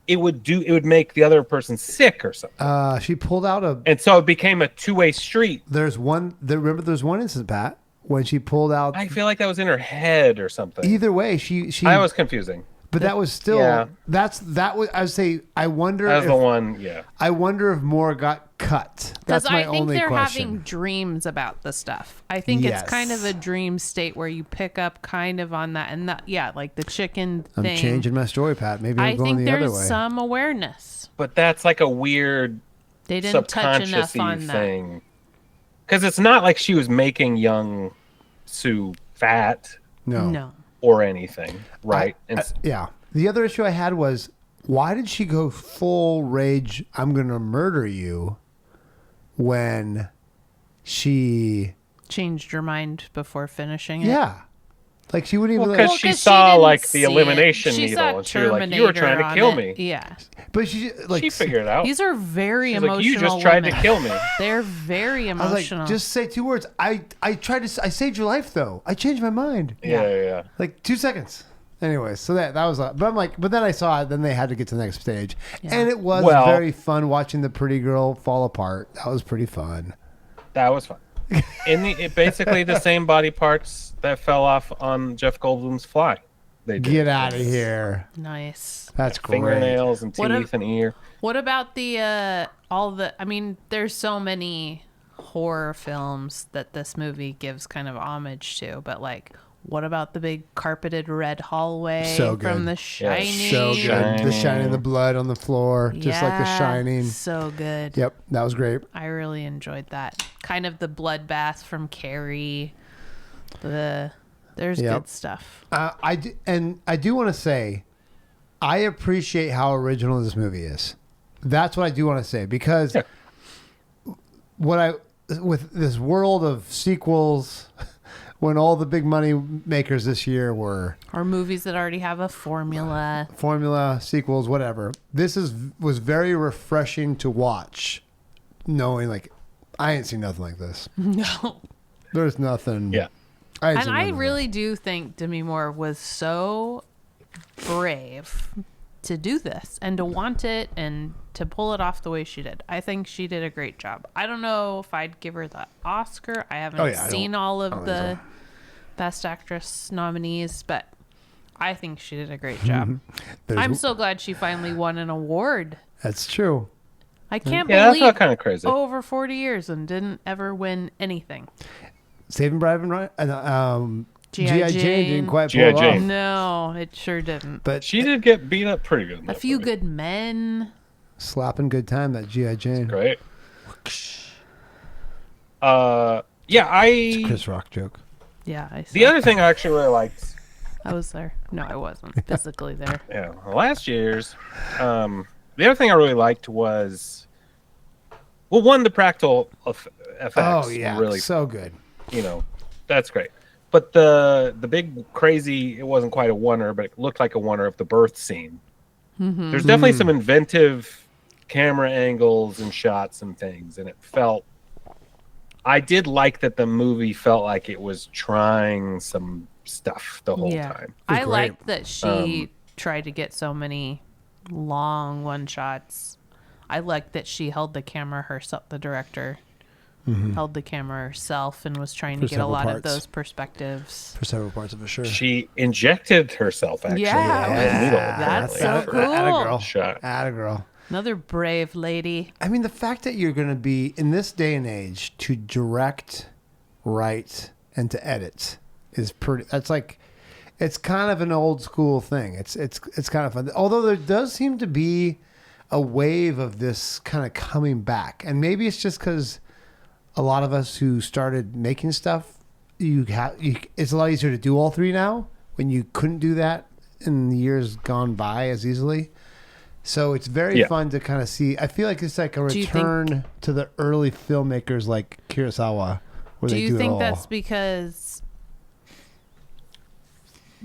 it would make the other person sick or something. She pulled out a. And so it became a two-way street. Remember, there's one instance, Pat, when she pulled out. I feel like that was in her head or something. Either way, she. I was confusing. But that was still. Yeah. That was. I would say. I wonder. That was the one. Yeah. I wonder if more got cut. That's my only question. I think they're having dreams about the stuff. I think it's kind of a dream state where you pick up kind of on that, and that, like the chicken thing. I'm changing my story, Pat. Maybe I'm going the other way. I think there's some awareness. But that's like a weird. They didn't touch enough on thing. Because it's not like she was making young Sue fat. No. Or anything, right? Yeah. The other issue I had was, why did she go full rage, I'm going to murder you, when she... changed her mind before finishing it? Yeah. Like, she wouldn't even... Because she saw, like, the elimination needle, and she was like, you were trying to kill me. Yeah. But she figured it out. These are very emotional like, you just tried to kill me. They're very emotional. I was like, just say 2 words. I saved your life, though. I changed my mind. Yeah. Like, 2 seconds. Anyway, so that was... But I'm like... But then I saw it, then they had to get to the next stage. Yeah. And it was very fun watching the pretty girl fall apart. That was pretty fun. That was fun. Basically the same body parts that fell off on Jeff Goldblum's Fly. They did. Get out of here. Nice. That's great. Fingernails and teeth and ear. What about I mean, there's so many horror films that this movie gives kind of homage to, but like, what about the big carpeted red hallway from The Shining? Yeah, so good. The Shining, the blood on the floor, just like The Shining. So good. Yep, that was great. I really enjoyed that. Kind of the bloodbath from Carrie. There's good stuff. I do want to say, I appreciate how original this movie is. That's what I do want to say, because with this world of sequels. When all the big money makers this year were... Or movies that already have a formula. Sequels, whatever. This was very refreshing to watch, knowing, like, I ain't seen nothing like this. No. There's nothing. Yeah. I really do think Demi Moore was so brave to do this and to want it and to pull it off the way she did. I think she did a great job. I don't know if I'd give her the Oscar. I haven't seen all of the Best Actress nominees, but I think she did a great job. I'm so glad she finally won an award. That's true. I can't believe that's kind of crazy. Over 40 years and didn't ever win anything. Saving Private Ryan, G.I. Jane didn't quite pull it off. No, it sure didn't. But she did get beat up pretty good. A Few Good Men. Slapping good time, that G.I. Jane. Great. It's a Chris Rock joke. Yeah, I saw the other thing I actually really liked. I was there. No, I wasn't physically there. Yeah, last year's. The other thing I really liked was, one, the practical effects. Oh yeah, really so good. That's great. But the big crazy, it wasn't quite a oneer, but it looked like a oneer of the birth scene. Mm-hmm. There's definitely some inventive camera angles and shots and things, and it felt. I did like that the movie felt like it was trying some stuff the whole time. I liked that she tried to get so many long one shots. I liked that she held the camera herself, the director held the camera herself and was trying to get a lot of those perspectives. For several parts of it, sure. She injected herself, actually. That's so cool. Atta girl. Another brave lady. I mean, the fact that you're going to be, in this day and age, to direct, write, and to edit is pretty, that's like, it's kind of an old school thing. It's kind of fun. Although there does seem to be a wave of this kind of coming back. And maybe it's just because a lot of us who started making stuff, it's a lot easier to do all three now when you couldn't do that in the years gone by as easily. So it's very fun to kind of see. I feel like it's like a return to the early filmmakers like Kurosawa, where they do it all. Do you think that's because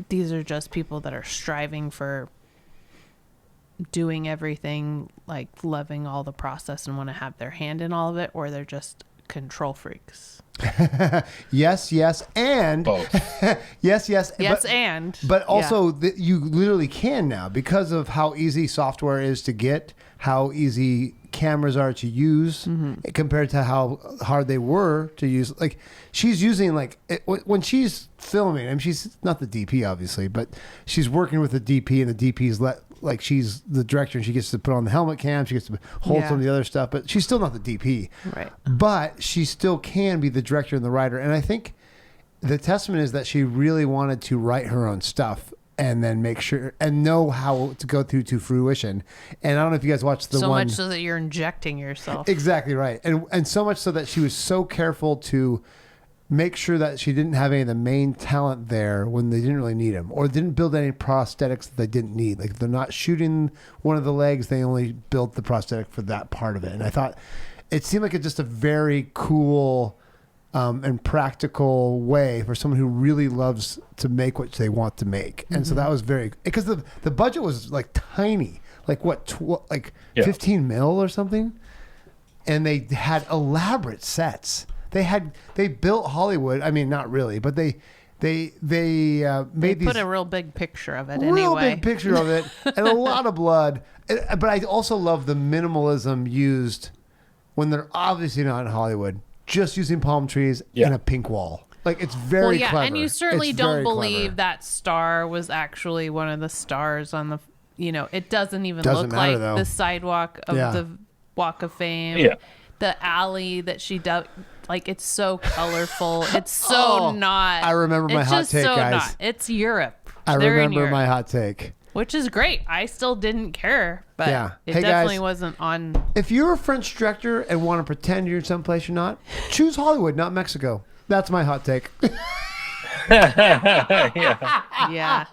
these are just people that are striving for doing everything, like loving all the process and want to have their hand in all of it, or they're just control freaks? Yes, and both. yes, but also you literally can now, because of how easy software is to get, how easy cameras are to use compared to how hard they were to use. Like she's using when she's filming, and she's not the DP obviously, but she's working with the DP, and the DP's she's the director, and she gets to put on the helmet cam, she gets to hold some of the other stuff, but she's still not the DP. Right. But she still can be the director and the writer. And I think the testament is that she really wanted to write her own stuff and then make sure and know how to go through to fruition. And I don't know if you guys watched the one. So much so that you're injecting yourself. Exactly right. And so much so that she was so careful to make sure that she didn't have any of the main talent there when they didn't really need them, or didn't build any prosthetics that they didn't need. Like, they're not shooting one of the legs, they only built the prosthetic for that part of it. And I thought it seemed like it's just a very cool and practical way for someone who really loves to make what they want to make. And so that was because the budget was like tiny, like what, 15 mil or something. And they had elaborate sets. They built Hollywood. I mean, not really, but they put a real big picture of it. Real big picture of it, and a lot of blood. But I also love the minimalism used when they're obviously not in Hollywood, just using palm trees and a pink wall. Like, it's very clever. And you certainly don't believe that star was actually one of the stars on the. It doesn't even look like the sidewalk of the Walk of Fame. Yeah. The alley that she dug. Like, it's so colorful. It's so not. I remember my hot take, guys. Not. It's Europe. I remember my hot take. Which is great. I still didn't care, but it definitely wasn't on. If you're a French director and want to pretend you're someplace you're not, choose Hollywood, not Mexico. That's my hot take. Yeah.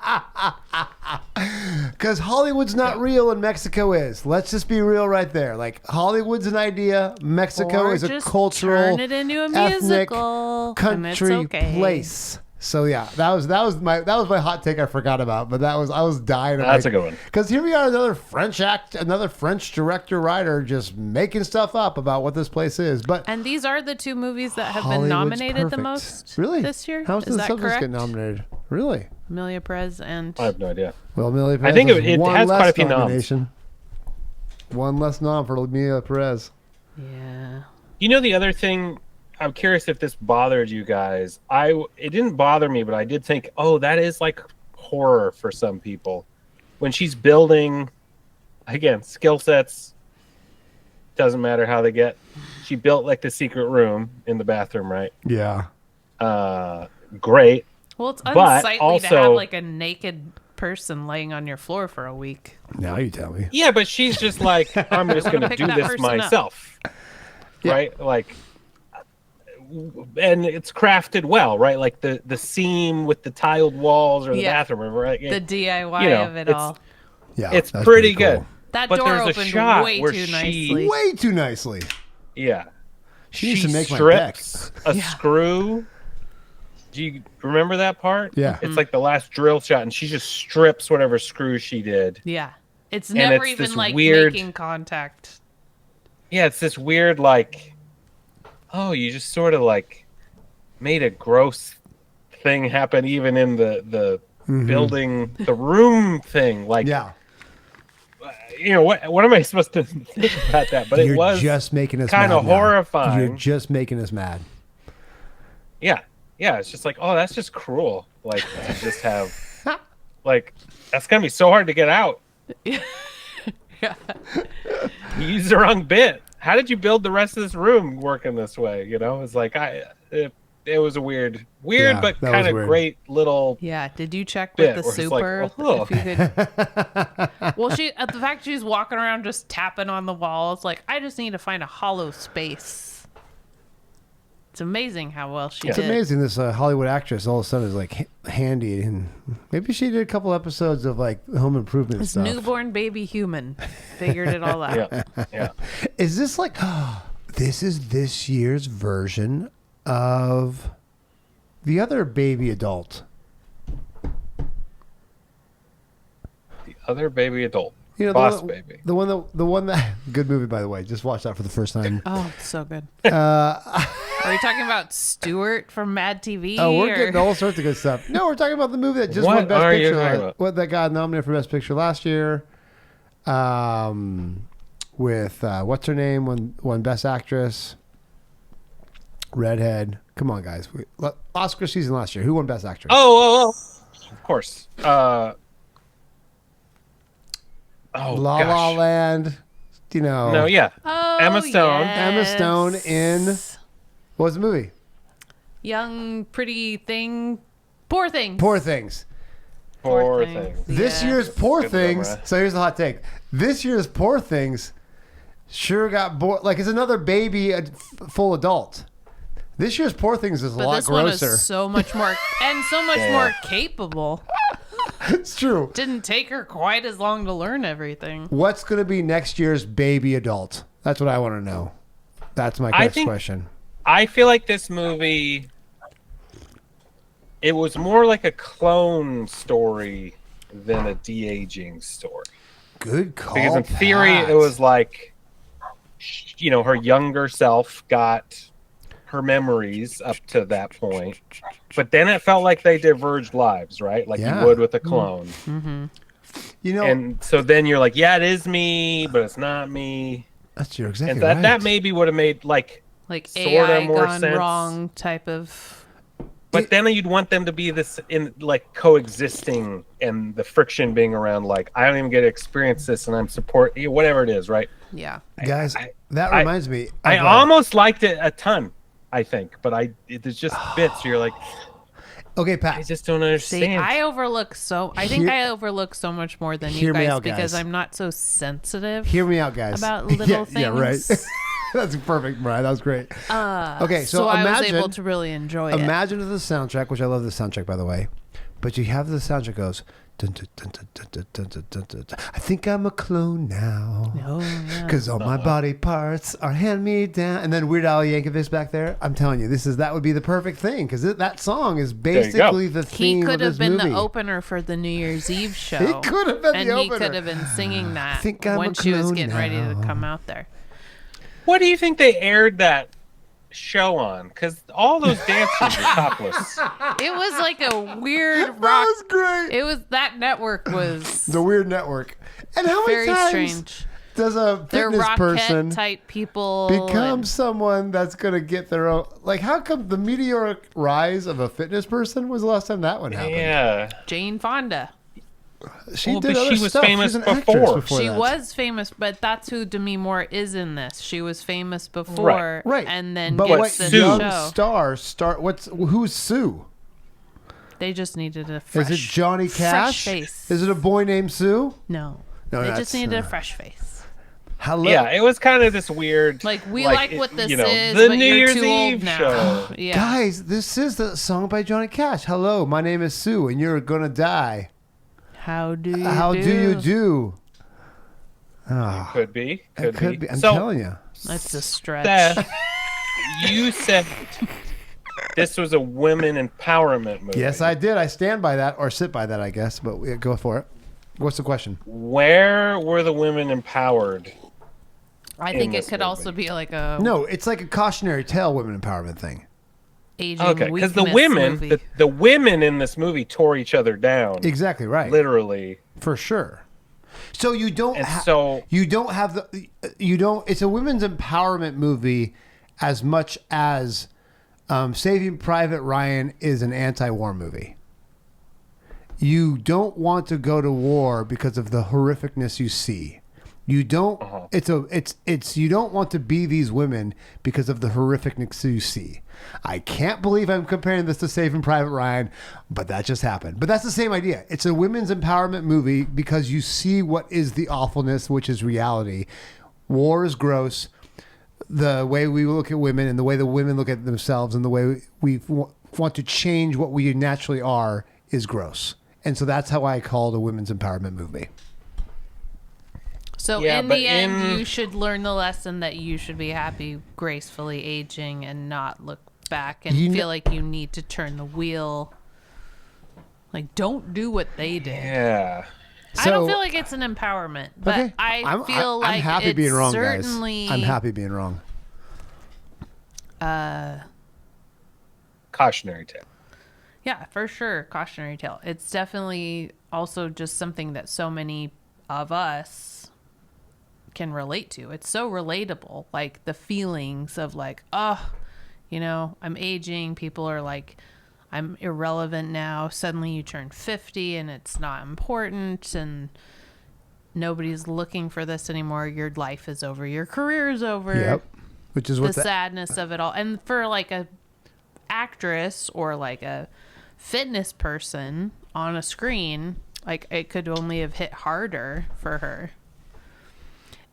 Because Hollywood's not real and Mexico is. Let's just be real right there. Like, Hollywood's an idea. Mexico is a cultural, turn it into a ethnic, musical, country place. So yeah, that was my hot take I forgot about, but I was dying. That's a good one. Because here we are, another French director writer just making stuff up about what this place is. And these are the two movies that have been nominated the most this year. How does that Substance correct? get nominated? Really? Amelia Perez and I have no idea. Well, Amelia Perez. I think it has quite a few noms. One less nom for Amelia Perez. Yeah. The other thing, I'm curious if this bothered you guys. It didn't bother me, but I did think, that is like horror for some people. When she's building, again, skill sets, doesn't matter how they get. She built like the secret room in the bathroom, right? Yeah. Great. Well, it's unsightly to have like a naked person laying on your floor for a week. Now you tell me. Yeah, but she's just like, I'm just going to do this myself. Right? Like, and it's crafted well, right? Like the seam with the tiled walls or the bathroom, right? The DIY of it all. Yeah, it's pretty cool. good. That but door there's opened a shot way where too nicely. Way too nicely. Yeah. She needs to make strips a screw. Do you remember that part? Yeah. It's like the last drill shot, and she just strips whatever screw she did. Yeah. It's never even like making contact. Yeah, it's this weird like, you just sort of like made a gross thing happen even in the building, the room thing. Like, what am I supposed to think about that? But You're it was just making us kind of horrifying. You're just making us mad. Yeah. Yeah, it's just like, that's just cruel. Like, to just have, like, that's going to be so hard to get out. Yeah. You used the wrong bit. How did you build the rest of this room working this way? It's like, it was a weird, but kind of great little. Yeah. Did you check with the super? If you could... Well, the fact she's walking around just tapping on the walls, like, I just need to find a hollow space. It's amazing how well she did. It's amazing this Hollywood actress all of a sudden is like handy, and maybe she did a couple episodes of like Home Improvement stuff. Newborn baby human figured it all out. Yeah. Is this like this is this year's version of the other baby adult? The other baby adult. Boss Baby. The one that good movie, by the way. Just watched that for the first time. Oh, it's so good. Are you talking about Stewart from Mad TV? Oh, we're getting all sorts of good stuff. No, we're talking about the movie that just won Best Picture. What that got nominated for Best Picture last year. with what's her name? Won Best Actress. Redhead. Come on, guys. Oscar season last year. Who won Best Actress? Oh. Of course. La La Land. You know. No, yeah. Oh, Emma Stone. yes. Emma Stone in what was the movie? Young Pretty Thing. Poor Things. Poor Things. Poor Things. This year's Poor Things. So here's the hot take. This year's Poor Things sure got bored. Like it's another baby, full adult. This year's Poor Things is a lot grosser. This one is so much more and so much more capable. It's true. Didn't take her quite as long to learn everything. What's going to be next year's baby adult? That's what I want to know. That's my next question. I feel like this movie, it was more like a clone story than a de-aging story. Good call. Because in theory, it was like, you know, her younger self got her memories up to that point, but then it felt like they diverged lives, right? Like you would with a clone. Mm-hmm. You know, and so then you're like, yeah, it is me, but it's not me. That's your exactly and right. That maybe would have made like AI more gone sense. wrong type of. But then you'd want them to be this in like coexisting, and the friction being around like I don't even get to experience this, and I'm whatever it is, right? Yeah, guys, that reminds me. I almost liked it a ton. I think, but there's just bits you're like, okay, Pat. I just don't understand. See, I overlook so much more than you guys because I'm not so sensitive. Hear me out, guys. About little things. Yeah, right. That's perfect, Brian. That was great. Okay, so I was imagine, able to really enjoy it. Imagine the soundtrack, which I love the soundtrack, by the way. But you have the soundtrack goes. Dun, dun, dun, dun, dun, dun, dun, dun, dun, dun. I think I'm a clone now. Because all my body parts are hand me down. And then Weird Al Yankovic's back there. I'm telling you, that would be the perfect thing because that song is basically the theme of this movie. He could have been the opener for the New Year's Eve show. He could have been the opener. And he could have been singing that when she was getting ready to come out there. What do you think they aired that show on? Because all those dancers were topless. It was like a weird rock. That was great. That network was the Weird Network. And how many times strange. Does a fitness person type people become someone that's gonna get their own? Like, how come the meteoric rise of a fitness person was the last time that one happened? Yeah, Jane Fonda. She was famous before. She was famous, but that's who Demi Moore is in this. She was famous before, right? And then gets the young star. Who's Sue? They just needed a fresh. Is it Johnny Cash? Fresh face. Is it a boy named Sue? No, they just needed a fresh face. Hello. Yeah, it was kind of this weird. Like what this is, the but New you're Year's too Eve old now. show. Yeah. Guys, this is the song by Johnny Cash. Hello, my name is Sue, and you're gonna die. How do you do? Oh, could be. I'm telling you. That's a stretch. Seth, you said this was a women empowerment movie. Yes, I did. I stand by that, or sit by that, I guess. But go for it. What's the question? Where were the women empowered? I think it could also be like a it's like a cautionary tale women empowerment thing. Okay, because the women in this movie tore each other down. Exactly right. Literally, for sure. So you don't. It's a women's empowerment movie as much as Saving Private Ryan is an anti-war movie. You don't want to go to war because of the horrificness you see. You don't. You don't want to be these women because of the horrificness you see. I can't believe I'm comparing this to Saving Private Ryan, but that just happened. But that's the same idea. It's a women's empowerment movie because you see what is the awfulness, which is reality. War is gross. The way we look at women and the way the women look at themselves and the way we want to change what we naturally are is gross. And so that's how I call it a women's empowerment movie. So in the end, you should learn the lesson that you should be happy, gracefully aging and not look back and feel like you need to turn the wheel. Like, don't do what they did. Yeah. I don't feel like it's an empowerment, but I feel like I'm happy being wrong, certainly... guys. I'm happy being wrong. Cautionary tale. Yeah, for sure. Cautionary tale. It's definitely also just something that so many of us can relate to. It's so relatable. Like the feelings of like, oh, you know, I'm aging. People are like, I'm irrelevant now. Suddenly you turn 50 and it's not important and nobody's looking for this anymore. Your life is over. Your career is over. Yep. Which is what the sadness of it all. And for like a actress or like a fitness person on a screen, like it could only have hit harder for her.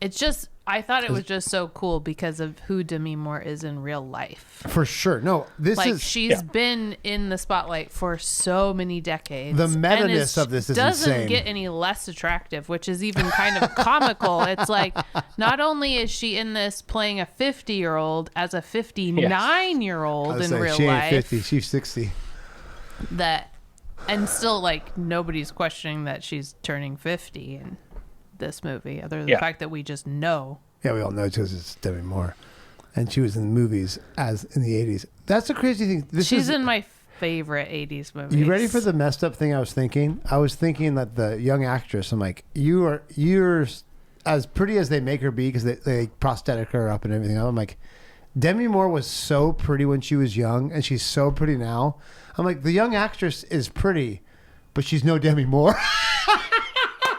It's just, I thought it was just so cool because of who Demi Moore is in real life. For sure. No, this like is... she's been in the spotlight for so many decades. The meta-ness of this is insane. Doesn't get any less attractive, which is even kind of comical. It's like, not only is she in this playing a 50-year-old as a 59-year-old in real she ain't life. 50, she's 60. And still, like, nobody's questioning that she's turning 50 in this movie, other than the fact that we just know. Yeah, we all know because it's Demi Moore. And she was in the movies as in the 80s. That's the crazy thing. She's in my favorite 80s movies. You ready for the messed up thing I was thinking? I was thinking that the young actress, I'm like, you're as pretty as they make her be because they prosthetic her up and everything. I'm like, Demi Moore was so pretty when she was young and she's so pretty now. I'm like, the young actress is pretty, but she's no Demi Moore.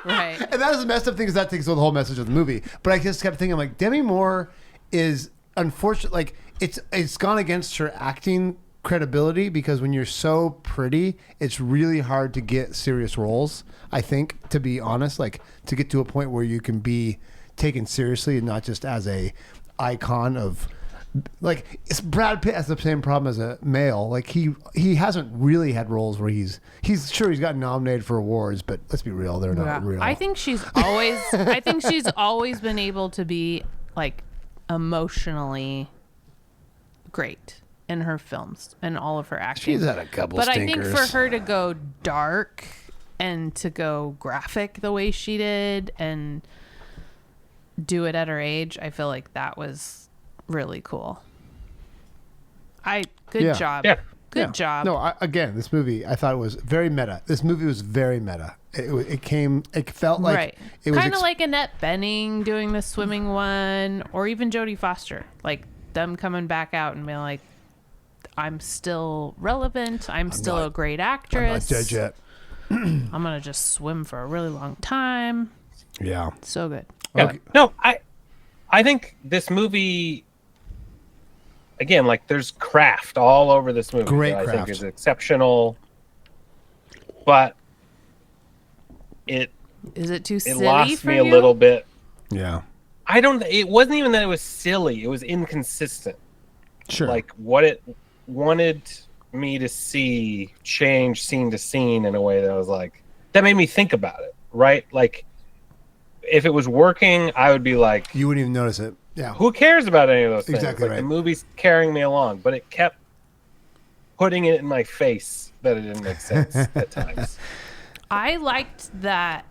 Right. And that is the messed up thing because that takes the whole message of the movie. But I just kept thinking, I'm like, Demi Moore is unfortunate. Like it's gone against her acting credibility because when you're so pretty, it's really hard to get serious roles. I think, to be honest, like to get to a point where you can be taken seriously and not just as a icon of. Like Brad Pitt has the same problem as a male. Like he hasn't really had roles where he's gotten nominated for awards, but let's be real, they're not real. I think she's always been able to be like emotionally great in her films and all of her acting. She's had a couple but stinkers. I think for her to go dark and to go graphic the way she did and do it at her age, I feel like that was really cool. Good job. Yeah. Good job. No, again, this movie, I thought it was very meta. This movie was very meta. It felt like it was kind of like Annette Bening doing the swimming one, or even Jodie Foster, like them coming back out and being like, I'm still relevant. I'm still a great actress. I'm not dead yet. I'm going to just swim for a really long time. Yeah. So good. Yeah. Okay. No, I think this movie, again, like there's craft all over this movie. Great that craft. I think is exceptional, but is it too silly? It lost me a little bit. Yeah. It wasn't even that it was silly. It was inconsistent. Sure. Like what it wanted me to see change scene to scene in a way that was like, that made me think about it, right? Like if it was working, I would be like, you wouldn't even notice it. Yeah. Who cares about any of those things? Exactly right. The movie's carrying me along, but it kept putting it in my face that it didn't make sense at times. I liked that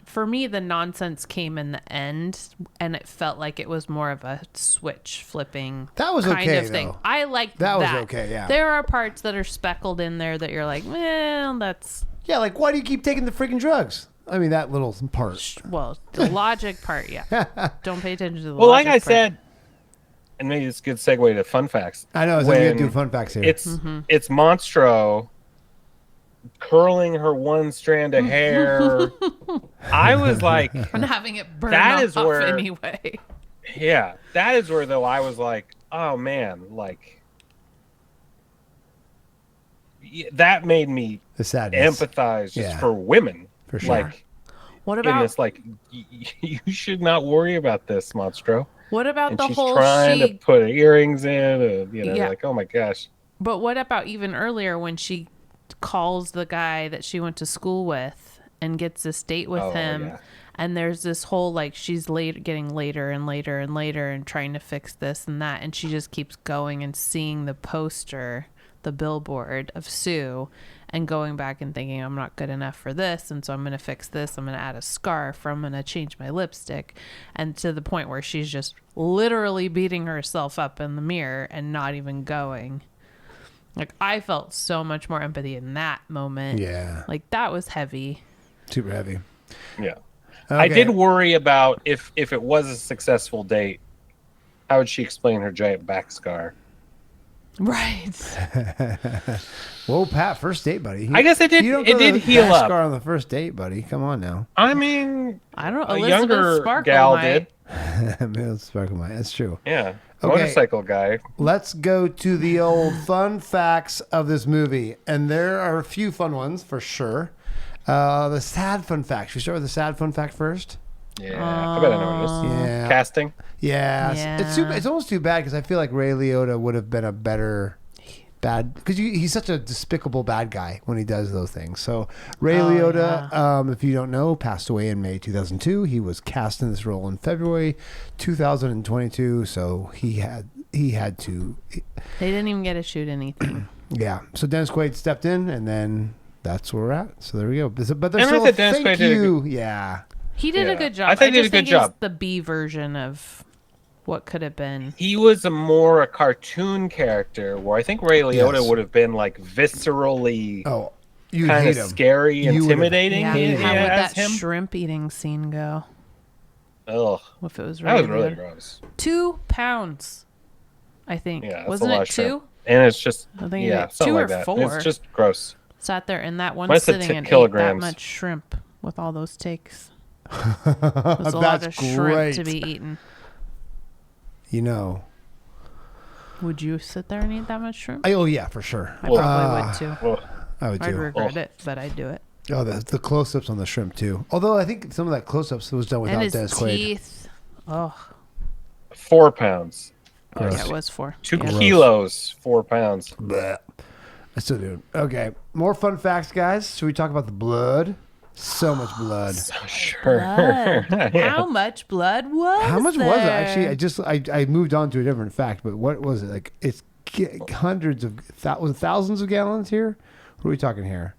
for me, the nonsense came in the end, and it felt like it was more of a switch flipping kind of thing. Though. I liked that. Was okay, yeah. There are parts that are speckled in there that you're like, well, that's... Yeah, like, why do you keep taking the freaking drugs? I mean, that little part. Well, the logic part, yeah. Don't pay attention to the well, logic like I said, and maybe it's a good segue to fun facts. I know, we're going to do fun facts here. It's Monstro curling her one strand of hair. I was like... And having it burn off anyway. Yeah, that is where, though, I was like, oh, man, like... That made me empathize just for women. For sure. Like, what about... in this, like, you should not worry about this, Monstro. What about and the she's whole... trying to put earrings in, like, oh my gosh. But what about even earlier when she calls the guy that she went to school with and gets this date with him? Yeah. And there's this whole, like, she's getting later and later and later and trying to fix this and that. And she just keeps going and seeing the poster, the billboard of Sue, and going back and thinking, I'm not good enough for this, and so I'm going to fix this. I'm going to add a scarf, or I'm going to change my lipstick. And to the point where she's just literally beating herself up in the mirror and not even going. Like, I felt so much more empathy in that moment. Yeah. Like, that was heavy. Super heavy. Yeah. I did worry about if it was a successful date, how would she explain her giant back scar? Right. Whoa, Pat, first date, buddy. I guess it did. It did heal up. Scar on the first date, buddy. Come on now. I mean, I don't. A Elizabeth younger Sparkle gal might. did. Sparkle might. That's true. Yeah, Okay. motorcycle guy. Let's go to the old fun facts of this movie, and there are a few fun ones for sure. The sad fun fact. Should we start with the sad fun fact first? Yeah, I bet I know what it is. Yeah. Casting. Yeah. It's almost too bad because I feel like Ray Liotta would have been a better bad because he's such a despicable bad guy when he does those things. So Ray Liotta, if you don't know, passed away in May 2002. He was cast in this role in February 2022. So he had to. They didn't even get to shoot anything. Yeah. So Dennis Quaid stepped in, and then that's where we're at. So there we go. But there's And I still think Dennis thank Quaid did a you. Yeah. He did a good job. I think he did a good job. He's the B version of what could have been. He was more a cartoon character, where I think Ray Liotta would have been like viscerally, kind of scary, intimidating. How would that shrimp eating scene go? Ugh, if it was that was really gross. 2 pounds, I think. Yeah, wasn't it 2? And it's just I think 2 something or like that. 4. It's just gross. Sat there in that one What's sitting and ate that much shrimp with all those takes. There's a lot of shrimp to be eaten. You know. Would you sit there and eat that much shrimp? Oh yeah, for sure. I probably would too. I would too. I'd regret it, but I'd do it. Oh, the close-ups on the shrimp too. Although I think some of that close-ups was done without Dennis Quaid. Teeth. Oh. 4 pounds. Oh, yeah, it was 4. 2 kilos, 4 pounds. Blech. I still do. Okay, more fun facts, guys. Should we talk about the blood? So much blood. Sure. How much blood was How much there? was it? Actually, I moved on to a different fact, but what was it? Like, it's hundreds of thousands of gallons here? What are we talking here?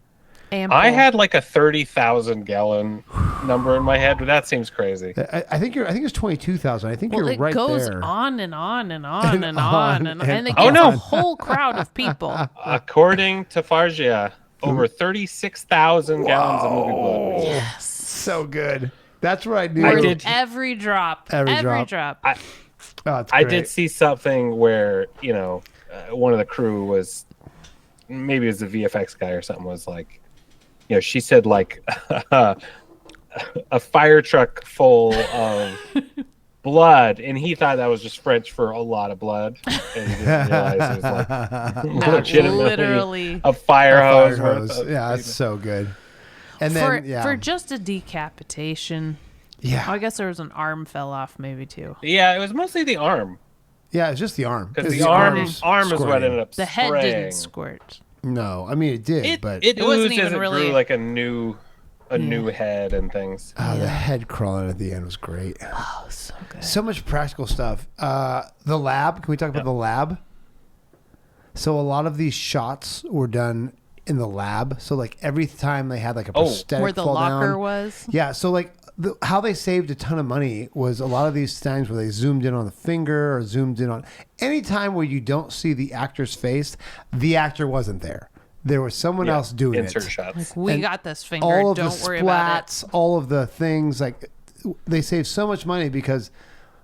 Ample. I had like a 30,000 gallon number in my head, but that seems crazy. I think it's 22,000. I think you're right there. It goes on and on and on and on and it gets a whole crowd of people. According to Fargia, over 36,000 gallons of movie blood. Yes. So good. That's right, dude. I did every drop. Every drop. I did see something where, one of the crew was, maybe it was the VFX guy or something, was like, she said like a fire truck full of blood, and he thought that was just French for a lot of blood, and he didn't realize it was like legitimately a fire hose. Yeah, that's so good. And then for just a decapitation. Yeah, I guess there was an arm fell off maybe too. Yeah, it was mostly the arm. Yeah, it's just the arm. Because the arm is what ended up the spraying. head didn't squirt. No, I mean it did, but it wasn't oozed as even it really grew like a new head and things. Oh, the head crawling at the end was great. Oh, so good. So much practical stuff. The lab. Can we talk about the lab? So a lot of these shots were done in the lab. So like every time they had like a prosthetic where the fall locker down, was. Yeah. So like how they saved a ton of money was a lot of these times where they zoomed in on the finger or zoomed in on any time where you don't see the actor's face, the actor wasn't there. There was someone else doing insert it. shots. Like, we got this finger. All of Don't the worry about splats, it. all of the things, like they saved so much money because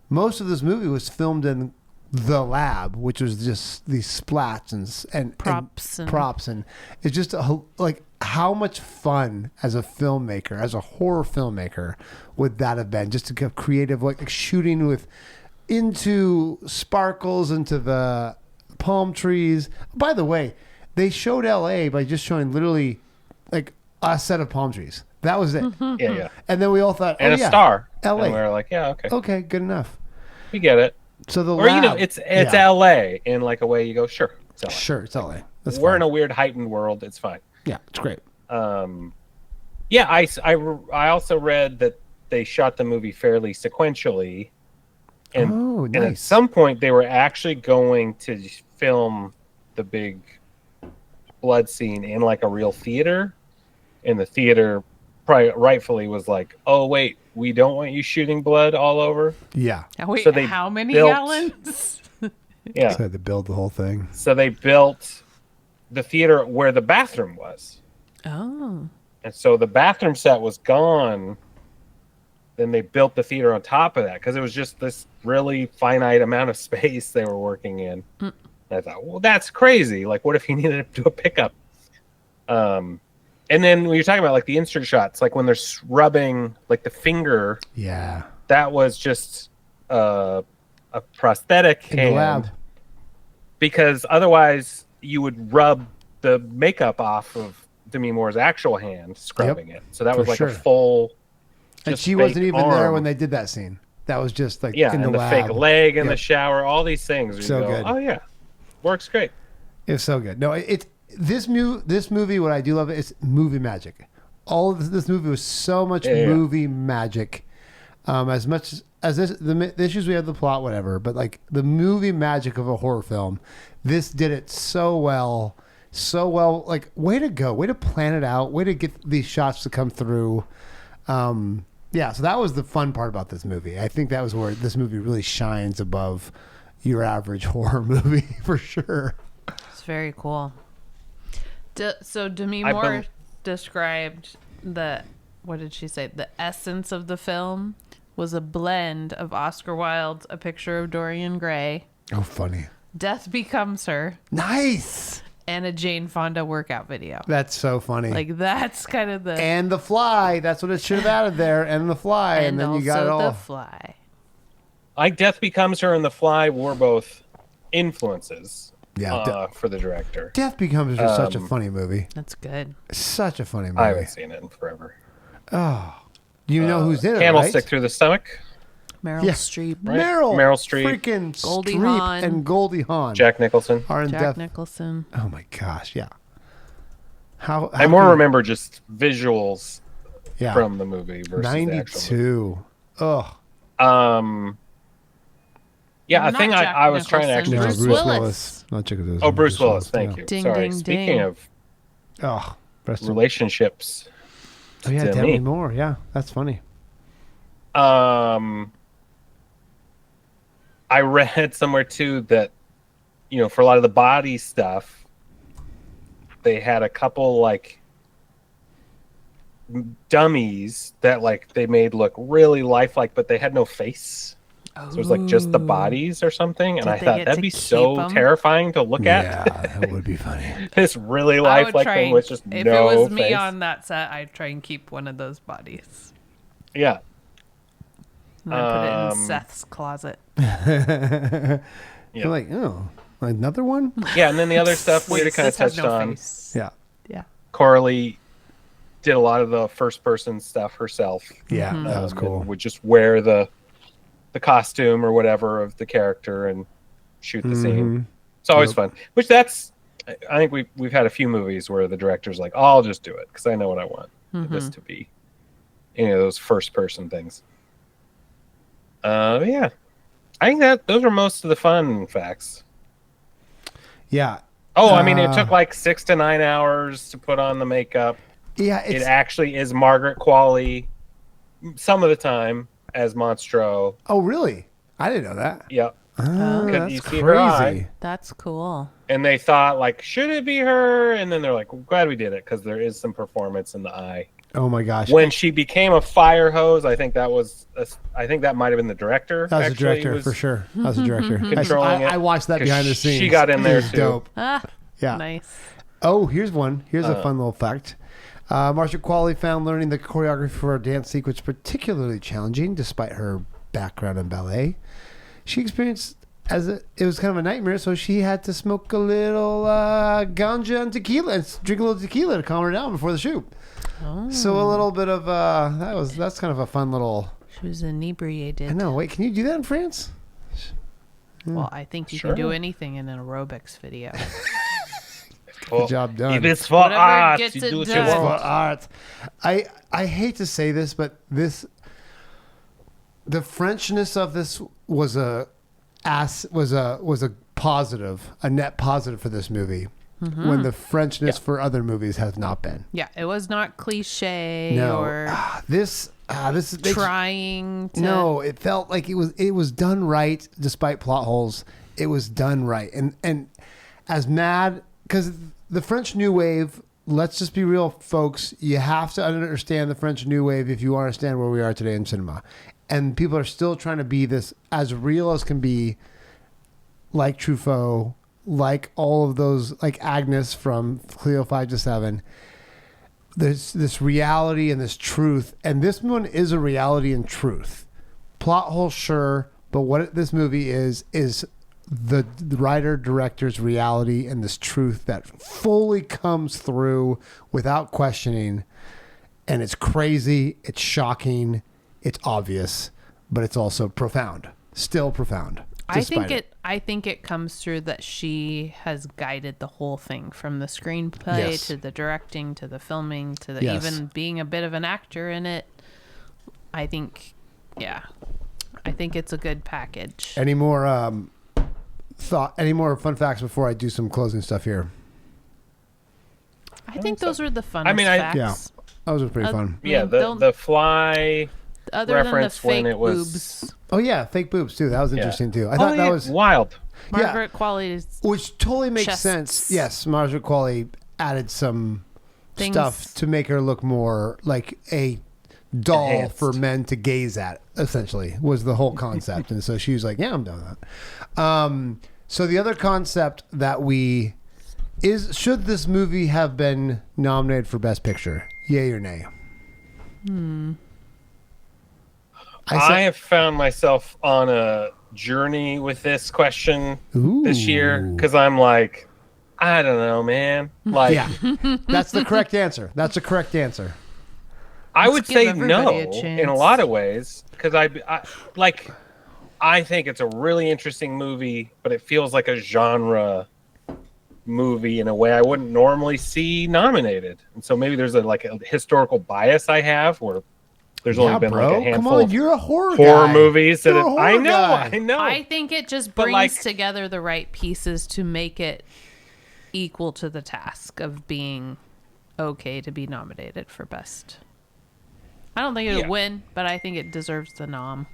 most of this movie was filmed in the lab, which was just these splats and props and it's just like how much fun as a filmmaker, as a horror filmmaker, would that have been? Just to get creative, like shooting with into sparkles into the palm trees. By the way, they showed LA by just showing literally like a set of palm trees. That was it. Yeah. And then we all thought, and a star. LA. And we were like, yeah, okay. Okay, good enough. We get it. So the or lab, it's LA in like a way you go, sure, it's LA. Sure, it's LA. We're in a weird heightened world. It's fine. Yeah, it's great. Yeah, I also read that they shot the movie fairly sequentially, and at some point they were actually going to film the big blood scene in like a real theater, and the theater probably rightfully was like, oh wait, we don't want you shooting blood all over. Yeah. Wait, so how many gallons? Yeah. So they had to build the whole thing. So they built the theater where the bathroom was. Oh. And so the bathroom set was gone then they built the theater on top of that because it was just this really finite amount of space they were working in. And I thought, well, that's crazy. Like, what if you needed to do a pickup? And then when you're talking about like the insert shots, like when they're rubbing like the finger, that was just a prosthetic in hand, the lab. Because otherwise you would rub the makeup off of Demi Moore's actual hand, scrubbing it. So that was like a full. And she wasn't even there when they did that scene. That was just like in the lab. Fake leg in the shower, all these things. So good. Oh yeah, works great. It's so good. No, this movie. What I do love is movie magic. All of this movie was so much movie magic. As much as the issues we have, the plot, whatever, but like the movie magic of a horror film, this did it so well. Like, way to go, way to plan it out, way to get these shots to come through. So that was the fun part about this movie. I think that was where this movie really shines above your average horror movie for sure. It's very cool. So Demi Moore described what did she say? The essence of the film was a blend of Oscar Wilde's A Picture of Dorian Gray. Oh, funny. Death Becomes Her. Nice. And a Jane Fonda workout video. That's so funny. Like, that's kind of the... And The Fly. That's what it should have added there. And The Fly. And then you got it all. The Fly. Like, Death Becomes Her and The Fly were both influences for the director. Death Becomes Her is such a funny movie. That's good. Such a funny movie. I haven't seen it in forever. Oh. You know who's in it, Candlestick Through the Stomach. Meryl Streep. Right? Meryl Streep. Freaking Goldie Streep Hawn. and Goldie Hawn. Jack Nicholson. Nicholson. Oh my gosh, yeah. How I remember just visuals from the movie versus 92. Oh. Yeah, a thing I was trying to actually... Bruce Willis. Not Jack Nicholson. Oh, Bruce Willis. Thank you. Ding, Sorry. ding, Speaking ding. of relationships. Oh yeah, Demi Moore. Yeah, that's funny. I read somewhere too that, for a lot of the body stuff, they had a couple like dummies that like they made look really lifelike, but they had no face. So it was like just the bodies or something. And I thought that'd be so terrifying to look at. Yeah, that would be funny. This really lifelike thing with just no face. If it was me on that set, I'd try and keep one of those bodies. Yeah. And then put it in Seth's closet. You're like, oh, another one? Yeah, and then the other stuff we kind of touched on. Face. Yeah. Yeah. Coralie did a lot of the first person stuff herself. Yeah, that was cool. Would just wear the costume or whatever of the character and shoot the scene. It's always fun. Which I think we've had a few movies where the director's like, oh, I'll just do it because I know what I want this to be. Those first person things. Yeah. I think those are most of the fun facts. Yeah. Oh, I mean, it took like 6 to 9 hours to put on the makeup. Yeah, it actually is Margaret Qualley some of the time as Monstro. Oh, really? I didn't know that. Yep. Oh, that's crazy. That's cool. And they thought, like, should it be her? And then they're like, well, glad we did it because there is some performance in the eye. Oh my gosh! When she became a fire hose, I think that might have been the director. That was the director for sure. That was the director. Controlling I watched that behind the scenes. She got in there too. Dope. Yeah. Nice. Oh, here's one. Here's a fun little fact. Marcia Qualley found learning the choreography for a dance sequence particularly challenging, despite her background in ballet. She experienced it was kind of a nightmare, so she had to smoke a little ganja and tequila and drink a little tequila to calm her down before the shoot. Oh. So a little bit of that's kind of a fun little. She was inebriated. I know. Wait, can you do that in France? Well, I think you can do anything in an aerobics video. Good job done. If it's for art, gets you it do it done. It's for art. I hate to say this, but the Frenchness of this was a positive, a net positive for this movie. When the Frenchness for other movies has not been. Yeah, it was not cliche or this trying to... No, it felt like it was done right despite plot holes. It was done right. And as mad because the French New Wave let's just be real, folks. You have to understand the French New Wave if you understand where we are today in cinema. And people are still trying to be this as real as can be, like Truffaut, like all of those, like Agnes from Cleo 5 to 7. There's this reality and this truth. And this one is a reality and truth. Plot hole, sure. But what this movie is the writer-director's reality and this truth that fully comes through without questioning. And it's crazy. It's shocking. It's obvious. But it's also profound. Still profound. I think it comes through that she has guided the whole thing from the screenplay to the directing to the filming to the even being a bit of an actor in it. I think it's a good package. Any more any more fun facts before I do some closing stuff here? I think those were the funnest facts. Yeah, those were pretty fun. Yeah, the fly other reference than the fake when it was boobs. Oh yeah, fake boobs too. That was interesting too. I thought that was wild. Margaret Qualley's which totally makes chests. sense. Yes, Margaret Qualley added some stuff to make her look more like a doll enhanced for men to gaze at, essentially, was the whole concept. And so she was like, yeah, I'm done with that. So the other concept that should this movie have been nominated for Best Picture? Yay or nay? I have found myself on a journey with this question this year because I'm like, I don't know, man. Like, that's the correct answer. That's the correct answer. I would say no in a lot of ways because I think it's a really interesting movie, but it feels like a genre movie in a way I wouldn't normally see nominated. And so maybe there's a historical bias I have where there's only been like a handful of you're a horror movies that I know. I think it just brings together the right pieces to make it equal to the task of being okay to be nominated for best. I don't think it would win, but I think it deserves the nom.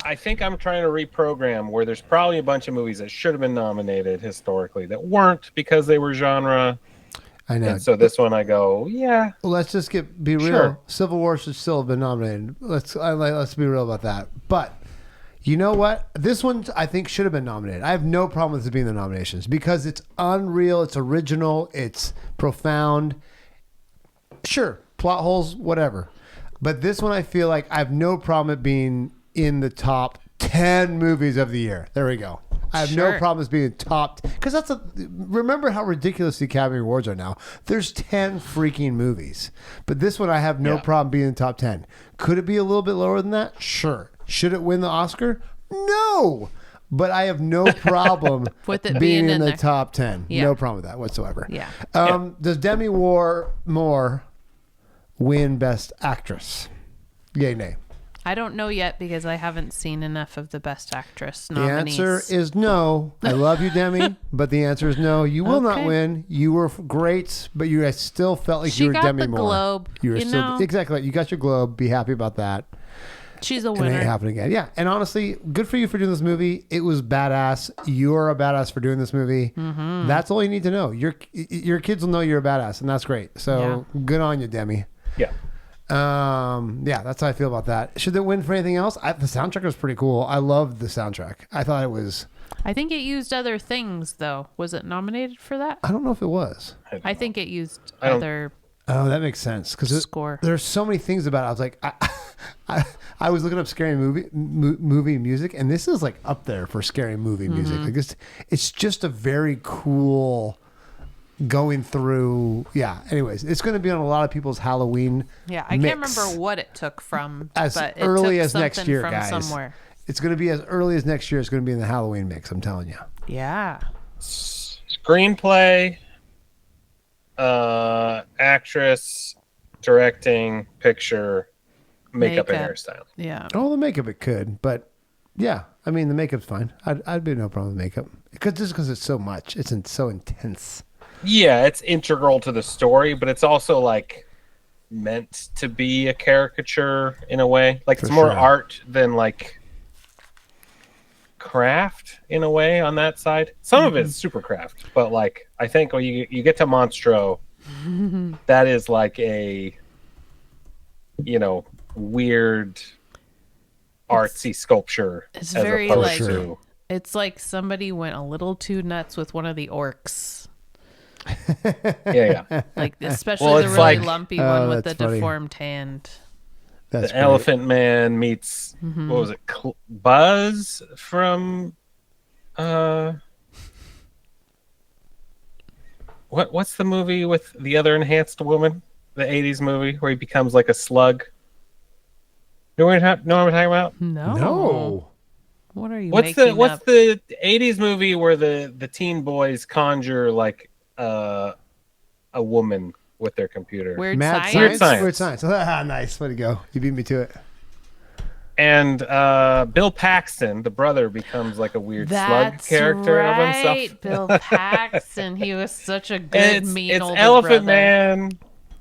I think I'm trying to reprogram where there's probably a bunch of movies that should have been nominated historically that weren't because they were genre. I know. And so this one I go, Well, let's just be real. Sure. Civil War should still have been nominated. Let's be real about that. But you know what? This one I think should have been nominated. I have no problem with it being in the nominations because it's unreal, it's original, it's profound. Sure, plot holes, whatever. But this one I feel like I have no problem it being in the top 10 movies of the year. There we go. I have no problems being top because remember how ridiculous the Academy Awards are now. There's 10 freaking movies, but this one I have no problem being in the top 10. Could it be a little bit lower than that? Sure. Should it win the Oscar? No. But I have no problem with it being in the there. top 10. Yeah. No problem with that whatsoever. Yeah. Does Demi Moore win Best Actress? Yay, nay. I don't know yet because I haven't seen enough of the Best Actress nominees. The answer is no. I love you, Demi, but the answer is no. You will not win. You were great, but I still felt like you were Demi Moore. She got the Globe. You were still exactly. You got your Globe. Be happy about that. She's a winner. And it ain't happening again. Yeah, and honestly, good for you for doing this movie. It was badass. You're a badass for doing this movie. Mm-hmm. That's all you need to know. Your kids will know you're a badass, and that's great. So good on you, Demi. Yeah. That's how I feel about that. Should it win for anything else? The soundtrack was pretty cool. I loved the soundtrack. I thought it was. I think it used other things, though. Was it nominated for that? I don't know if it was. I think it used other. Oh, that makes sense because there's so many things about it. I was like, I was looking up scary movie music, and this is like up there for scary movie music. Like it's just a very cool. Going through, anyways, it's going to be on a lot of people's Halloween. Yeah, I can't remember what it took from, as but early it as took next year, from guys. Somewhere. It's going to be as early as next year. It's going to be in the Halloween mix. I'm telling you. Yeah. Screenplay, actress, directing, picture, makeup and hairstyling. Yeah. Oh, the makeup it could, but yeah, I mean the makeup's fine. I'd be no problem with makeup because it's so much. It's so intense. Yeah, it's integral to the story, but it's also like meant to be a caricature in a way. Like it's more art than like craft in a way on that side. Some of it's super craft, but like I think when you get to Monstro, that is like a weird artsy sculpture. It's very like it's like somebody went a little too nuts with one of the orcs. Yeah. Like especially the really lumpy one with the deformed hand. That's the Elephant Man meets what was it? Buzz from what's the movie with the other enhanced woman? The 80s movie where he becomes like a slug. Know what I'm talking about? No. What are you What's up? the 80s movie where the teen boys conjure like a woman with their computer? Weird Science. Nice. Way to go. You beat me to it. And Bill Paxton, the brother, becomes like a weird slug character of himself. Bill Paxton. He was such a good, mean older Elephant brother. Man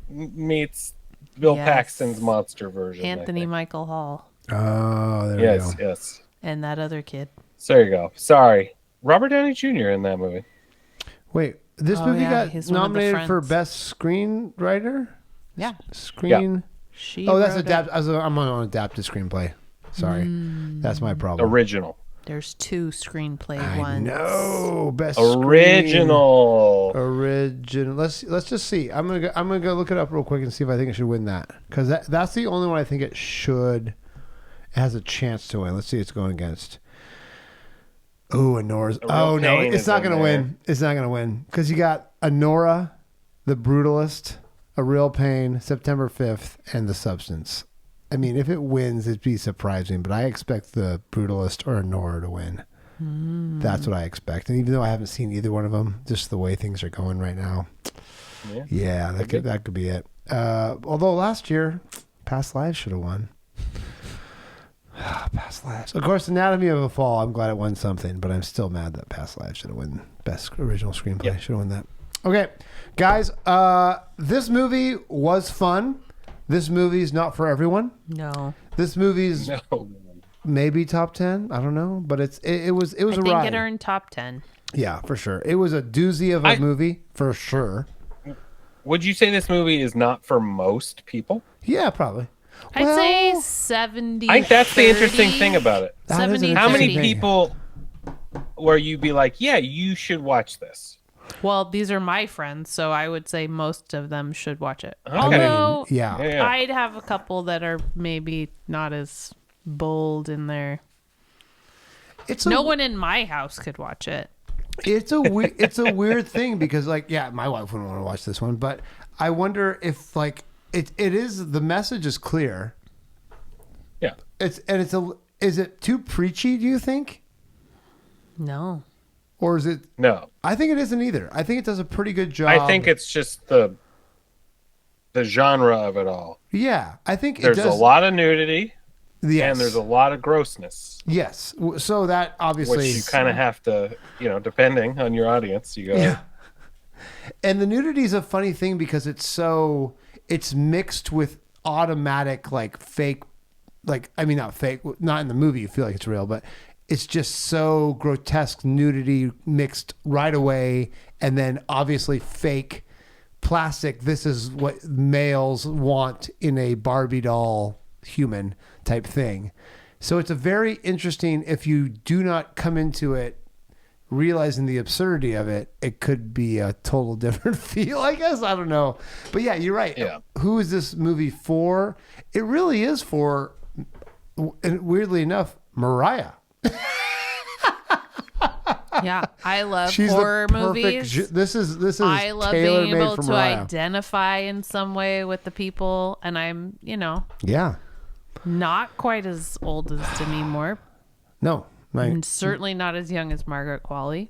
meets Bill Paxton's monster version. Anthony Michael Hall. Oh, there we go. Yes. And that other kid. So there you go. Sorry. Robert Downey Jr. in that movie. Wait, this movie got nominated for Best Screenwriter? Yeah. That's I'm on adapted screenplay. Sorry. That's my problem. Original. There's 2 screenplay ones. No, best original. Let's just see. I'm gonna go look it up real quick and see if I think it should win that, because that's the only one I think it has a chance to win. Let's see, it's going against. Oh, Anora's. Oh no, it's not gonna win. It's not gonna win because you got Anora, The Brutalist, A Real Pain, September 5th, and The Substance. I mean, if it wins, it'd be surprising, but I expect The Brutalist or Nora to win. That's what I expect. And even though I haven't seen either one of them, just the way things are going right now, that could be it. Although last year, Past Lives should have won. Past Lives. Of course, Anatomy of a Fall, I'm glad it won something, but I'm still mad that Past Lives should have won Best Original Screenplay. Yep. Should have won that. Okay, guys, this movie was fun. This movie's not for everyone. No. This movie's maybe top 10. I don't know, but it was a ride. I think it earned top 10. Yeah, for sure. It was a doozy of a movie for sure. Would you say this movie is not for most people? Yeah, probably. I'd say 70. I think that's the interesting thing about it. 70, how many people where you'd be like, yeah, you should watch this? Well, these are my friends, so I would say most of them should watch it. Okay. Although, yeah. I'd have a couple that are maybe not as bold in there. No one in my house could watch it. It's a weird thing because, like, yeah, my wife wouldn't want to watch this one, but I wonder if, like, it is, the message is clear. Yeah. Is it too preachy, do you think? No. Or is it? No. I think it isn't either. I think it does a pretty good job. I think it's just the genre of it all. Yeah, I think there's a lot of nudity. Yes. And there's a lot of grossness. Yes. So that obviously, which you kind of have to, depending on your audience, you go. Yeah. And the nudity is a funny thing because it's mixed with automatic, like, fake, like, I mean, not fake, not in the movie, you feel like it's real, but it's just so grotesque nudity mixed right away. And then obviously fake plastic. This is what males want in a Barbie doll human type thing. So it's a very interesting, if you do not come into it realizing the absurdity of it, it could be a total different feel, I guess. I don't know. But yeah, you're right. Yeah. Who is this movie for? It really is for, and weirdly enough, Mariah. Yeah, I love horror movies. This is I love being able to identify in some way with the people, and I'm, yeah, not quite as old as Demi Moore. No, and certainly not as young as Margaret Qualley.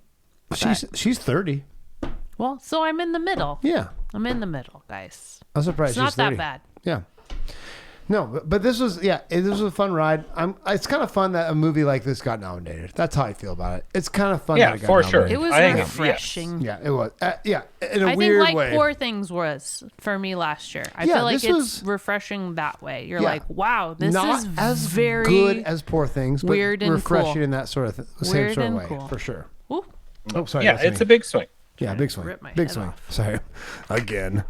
She's 30. Well, so I'm in the middle. Yeah, I'm in the middle, guys. I'm surprised. It's not that bad. Yeah. No, but this was this was a fun ride. It's kind of fun that a movie like this got nominated. That's how I feel about it. It's kind of fun. Yeah, that it got for nominated. sure. It was refreshing. Yeah, it was. In a I weird think way. Poor Things was for me last year. I feel like it's refreshing that way. You're like, wow, this not is as very good as Poor Things, but weird and refreshing cool. in that sort of same Weird sort of and way, cool. for sure. Ooh. Oh, sorry. Yeah, it's a big swing. Yeah, big swing. Rip my Big head swing. off. Sorry. Again.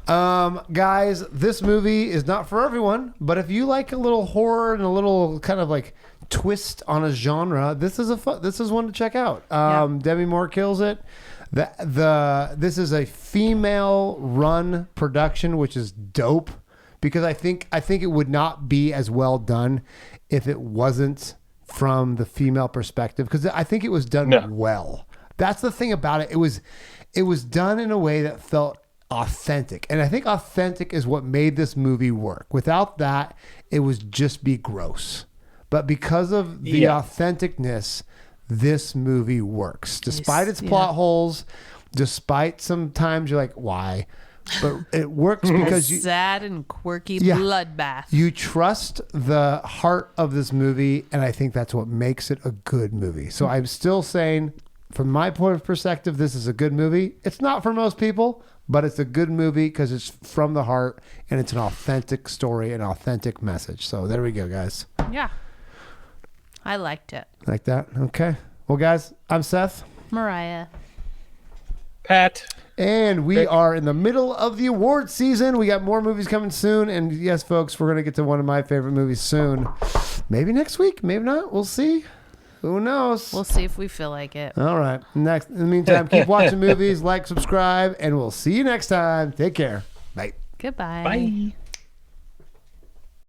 Guys, this movie is not for everyone, but if you like a little horror and a little kind of like twist on a genre, this is one to check out. Demi Moore kills it. This is a female run production, which is dope, because I think it would not be as well done if it wasn't from the female perspective, because I think it was done well. That's the thing about it. It was done in a way that felt authentic. And I think authentic is what made this movie work. Without that, it would just be gross. But because of the authenticness, this movie works. Despite its plot holes, despite sometimes you're like, why? But it works because you sad and quirky bloodbath. You trust the heart of this movie, and I think that's what makes it a good movie. So I'm still saying, from my point of perspective, this is a good movie. It's not for most people, but it's a good movie because it's from the heart and it's an authentic story, an authentic message. So there we go, guys. Yeah. I liked it. Like that? Okay. Well, guys, I'm Seth. Mariah. Pat. And we are in the middle of the award season. We got more movies coming soon. And yes, folks, we're going to get to one of my favorite movies soon. Maybe next week. Maybe not. We'll see. Who knows? We'll see if we feel like it. All right. In the meantime, keep watching movies, like, subscribe, and we'll see you next time. Take care. Bye. Goodbye. Bye.